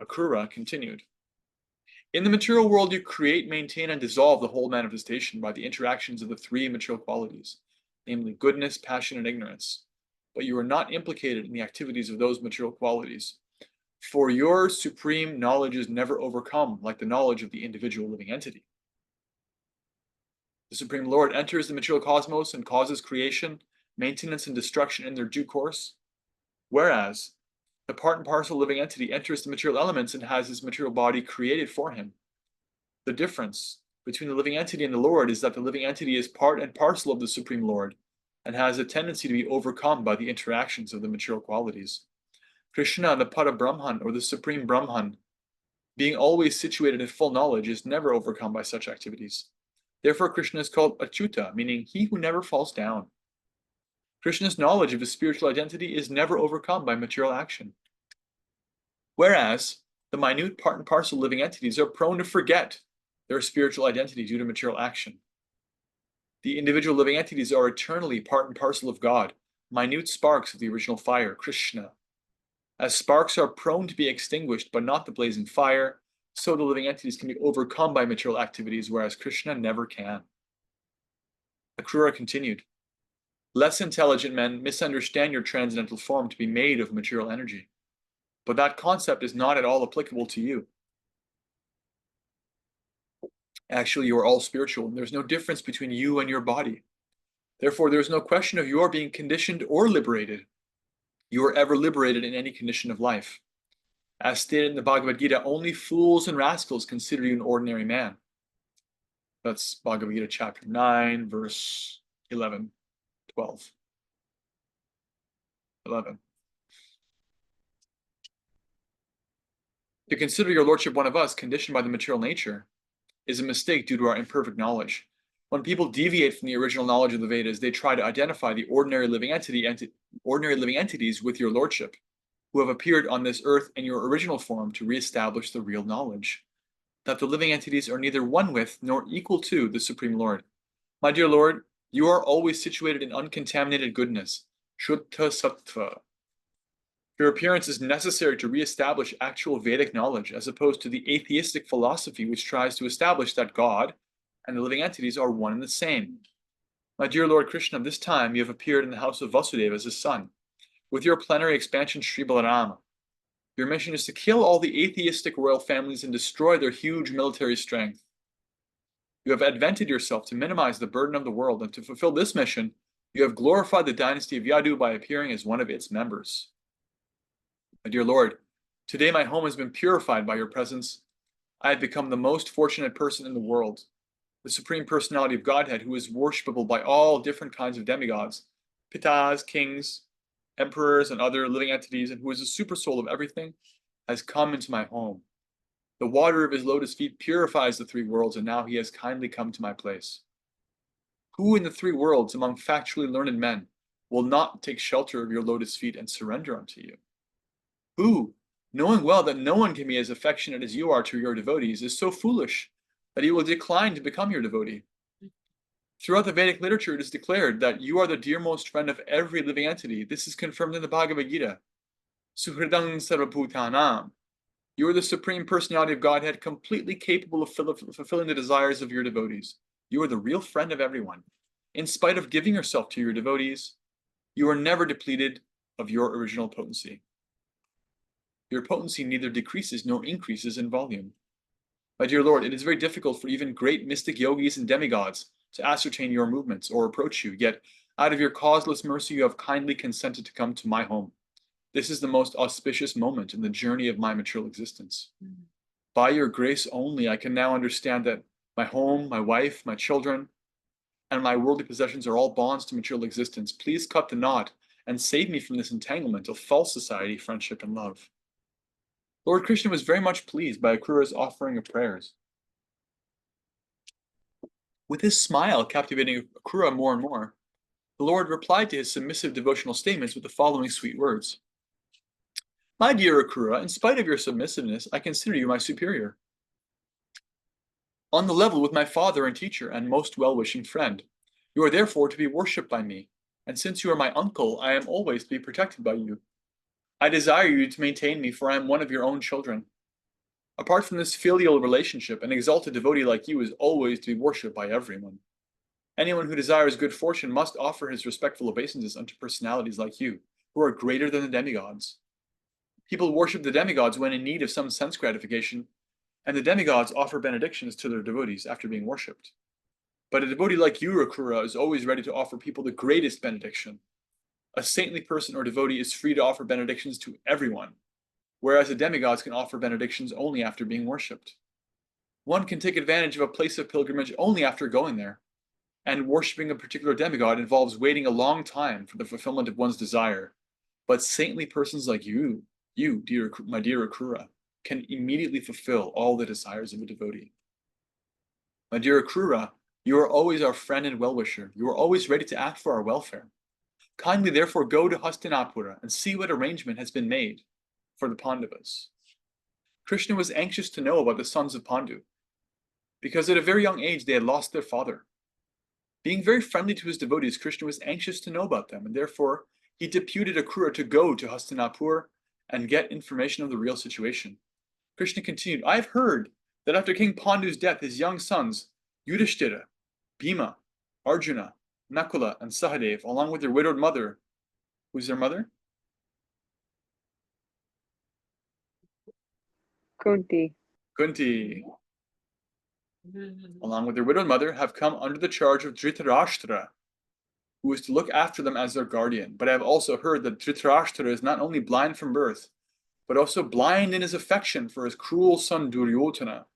Akrura continued. In the material world, you create, maintain, and dissolve the whole manifestation by the interactions of the three material qualities, namely goodness, passion, and ignorance. But you are not implicated in the activities of those material qualities. For your supreme knowledge is never overcome like the knowledge of the individual living entity. The Supreme Lord enters the material cosmos and causes creation, maintenance, and destruction in their due course, whereas the part and parcel living entity enters the material elements and has his material body created for him. The difference between the living entity and the Lord is that the living entity is part and parcel of the Supreme Lord and has a tendency to be overcome by the interactions of the material qualities. Krishna, the Pada Brahman, or the Supreme Brahman, being always situated in full knowledge, is never overcome by such activities. Therefore, Krishna is called Achyuta, meaning he who never falls down. Krishna's knowledge of his spiritual identity is never overcome by material action. Whereas, the minute part and parcel living entities are prone to forget their spiritual identity due to material action. The individual living entities are eternally part and parcel of God, minute sparks of the original fire, Krishna. As sparks are prone to be extinguished but not the blazing fire, so the living entities can be overcome by material activities, whereas Krishna never can. Akrura continued, less intelligent men misunderstand your transcendental form to be made of material energy, but that concept is not at all applicable to you. Actually, you are all spiritual, and there's no difference between you and your body. Therefore, there is no question of your being conditioned or liberated. You are ever liberated in any condition of life. As stated in the Bhagavad Gita, only fools and rascals consider you an ordinary man. That's Bhagavad Gita chapter 9, verse 11, 12. 11. To consider your lordship one of us, conditioned by the material nature, is a mistake due to our imperfect knowledge. When people deviate from the original knowledge of the Vedas, they try to identify the ordinary living entities with your lordship, who have appeared on this earth in your original form to reestablish the real knowledge, that the living entities are neither one with nor equal to the Supreme Lord. My dear Lord, you are always situated in uncontaminated goodness, Shuddha Sattva. Your appearance is necessary to reestablish actual Vedic knowledge, as opposed to the atheistic philosophy which tries to establish that God and the living entities are one and the same. My dear Lord Krishna, this time you have appeared in the house of Vasudeva as his son, with your plenary expansion Sri Balarama. Your mission is to kill all the atheistic royal families and destroy their huge military strength. You have advented yourself to minimize the burden of the world, and to fulfill this mission, you have glorified the dynasty of Yadu by appearing as one of its members. My dear Lord, Today my home has been purified by your presence. I have become the most fortunate person in the world, the Supreme Personality of Godhead, who is worshipable by all different kinds of demigods, pitas, kings, emperors, and other living entities, and who is the super soul of everything, has come into my home. The water of his lotus feet purifies the three worlds, and now he has kindly come to my place. Who in the three worlds, among factually learned men, will not take shelter of your lotus feet and surrender unto you? Who, knowing well that no one can be as affectionate as you are to your devotees, is so foolish that he will decline to become your devotee? Throughout the Vedic literature, it is declared that you are the dearmost friend of every living entity. This is confirmed in the Bhagavad Gita. Suhridam sarvabhutanam. You are the Supreme Personality of Godhead, completely capable of fulfilling the desires of your devotees. You are the real friend of everyone. In spite of giving yourself to your devotees, you are never depleted of your original potency. Your potency neither decreases nor increases in volume. My dear Lord, it is very difficult for even great mystic yogis and demigods to ascertain your movements or approach you, yet out of your causeless mercy you have kindly consented to come to my home. This is the most auspicious moment in the journey of my material existence. By your grace only, I can now understand that my home, my wife, my children, and my worldly possessions are all bonds to material existence. Please cut the knot and save me from this entanglement of false society, friendship, and love. Lord Krishna was very much pleased by Akrura's offering of prayers. With his smile captivating Akrura more and more, the Lord replied to his submissive devotional statements with the following sweet words. My dear Akrura, in spite of your submissiveness, I consider you my superior. On the level with my father and teacher and most well-wishing friend, you are therefore to be worshipped by me, and since you are my uncle, I am always to be protected by you. I desire you to maintain me, for I am one of your own children. Apart from this filial relationship, an exalted devotee like you is always to be worshipped by everyone. Anyone who desires good fortune must offer his respectful obeisances unto personalities like you, who are greater than the demigods. People worship the demigods when in need of some sense gratification, and the demigods offer benedictions to their devotees after being worshipped. But a devotee like you, Akrura, is always ready to offer people the greatest benediction. A saintly person or devotee is free to offer benedictions to everyone, whereas the demigods can offer benedictions only after being worshipped. One can take advantage of a place of pilgrimage only after going there, and worshipping a particular demigod involves waiting a long time for the fulfillment of one's desire. But saintly persons like you, my dear Akrura, can immediately fulfill all the desires of a devotee. My dear Akrura, you are always our friend and well-wisher. You are always ready to act for our welfare. Kindly therefore go to Hastinapura and see what arrangement has been made for the Pandavas. Krishna was anxious to know about the sons of Pandu, because at a very young age they had lost their father. Being very friendly to his devotees, Krishna was anxious to know about them, and therefore he deputed Akrura to go to Hastinapur and get information of the real situation. Krishna continued, I have heard that after King Pandu's death, his young sons, Yudhishthira, Bhima, Arjuna, Nakula, and Sahadev, along with their widowed mother, who's their mother? Kunti. Kunti, along with their widowed mother, have come under the charge of Dhritarashtra, who is to look after them as their guardian. But I have also heard that Dhritarashtra is not only blind from birth, but also blind in his affection for his cruel son Duryodhana.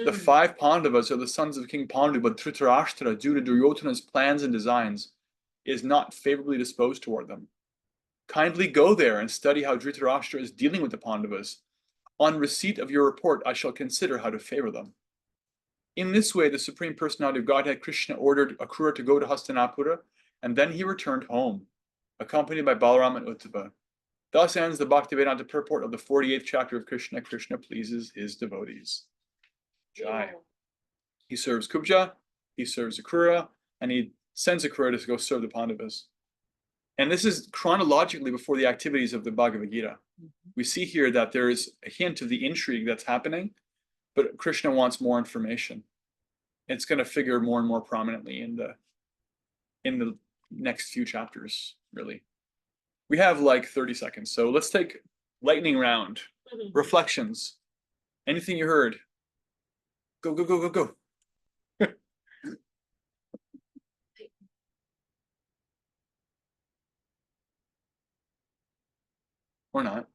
The 5 Pandavas are the sons of King Pandu, but Dhritarashtra, due to Duryodhana's plans and designs, is not favorably disposed toward them. Kindly go there and study how Dhritarashtra is dealing with the Pandavas. On receipt of your report, I shall consider how to favor them. In this way, the Supreme Personality of Godhead, Krishna, ordered Akrura to go to Hastinapura, and then he returned home, accompanied by Balaram and Uddhava. Thus ends the Bhaktivedanta purport of the 48th chapter of Krishna. Krishna pleases his devotees. Jai. He serves Kubja, he serves Akrura, and he sends Akrura to go serve the Pandavas. And this is chronologically before the activities of the Bhagavad Gita. We see here that there is a hint of the intrigue that's happening, but Krishna wants more information. It's going to figure more and more prominently in the next few chapters, really. We have like 30 seconds, so let's take lightning round. Reflections. Anything you heard? Go, go, go, go, go. Or not.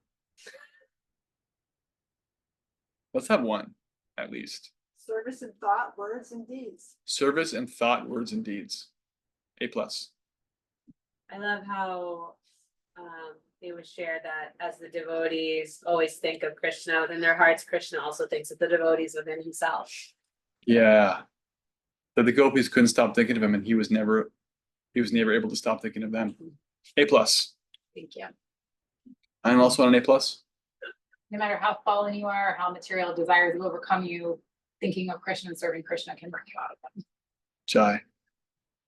Let's have one, at least. Service in thought, words, and deeds. Service and thought, words, and deeds. A plus. I love how it was shared that as the devotees always think of Krishna within their hearts, Krishna also thinks of the devotees within himself. Yeah. That the gopis couldn't stop thinking of him, and he was never able to stop thinking of them. A plus. Thank you. I'm also on an A plus. No matter how fallen you are, how material desires will overcome you, thinking of Krishna and serving Krishna can bring you out of them. Jai.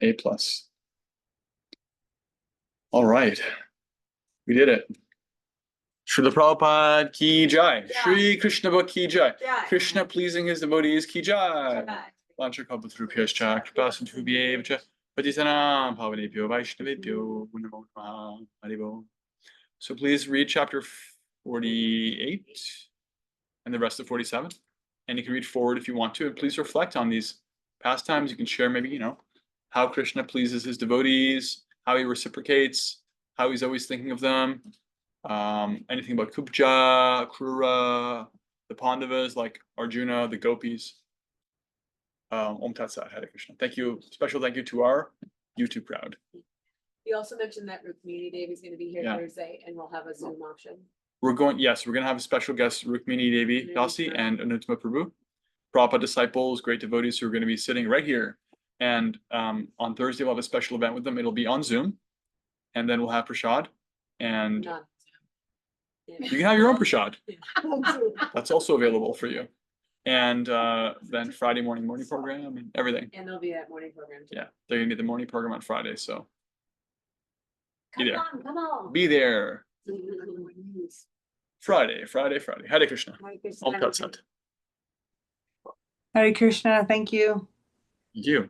A plus. All right. We did it. Srila Prabhupada ki jai. Yeah. Shri Krishna Book ki jai. Yeah. Krishna pleasing his devotees ki jai. Vanchakalpatarubhyascha kripasindhubhyev cha patitanam pavanebhyo vaishnavebhyo namo namaha. Haribo. So please read chapter 48 and the rest of 47. And you can read forward if you want to. And please reflect on these pastimes. You can share maybe, how Krishna pleases his devotees, how he reciprocates, how he's always thinking of them. Anything about Kubja, Krura, the Pandavas, like Arjuna, the gopis. Om Tat Sat, Hare Krishna. Thank you. Special thank you to our YouTube crowd. You also mentioned that Rukmini Devi is going to be here Yeah. Thursday, and we'll have a Zoom option. We're going to have a special guest, Rukmini Devi Dasi and Anuttama Prabhu, Prabhupada disciples, great devotees who are going to be sitting right here. And on Thursday, we'll have a special event with them. It'll be on Zoom. And then we'll have prasad. And Not you can have your own prasad. That's also available for you. And then Friday morning program and everything. And there'll be that morning program too. Yeah, they're going to be the morning program on Friday. So Come there. on, come on. be there. Friday. Hare Krishna. Hare Krishna. Om Tat Sat. Hare Krishna, thank you. Thank you.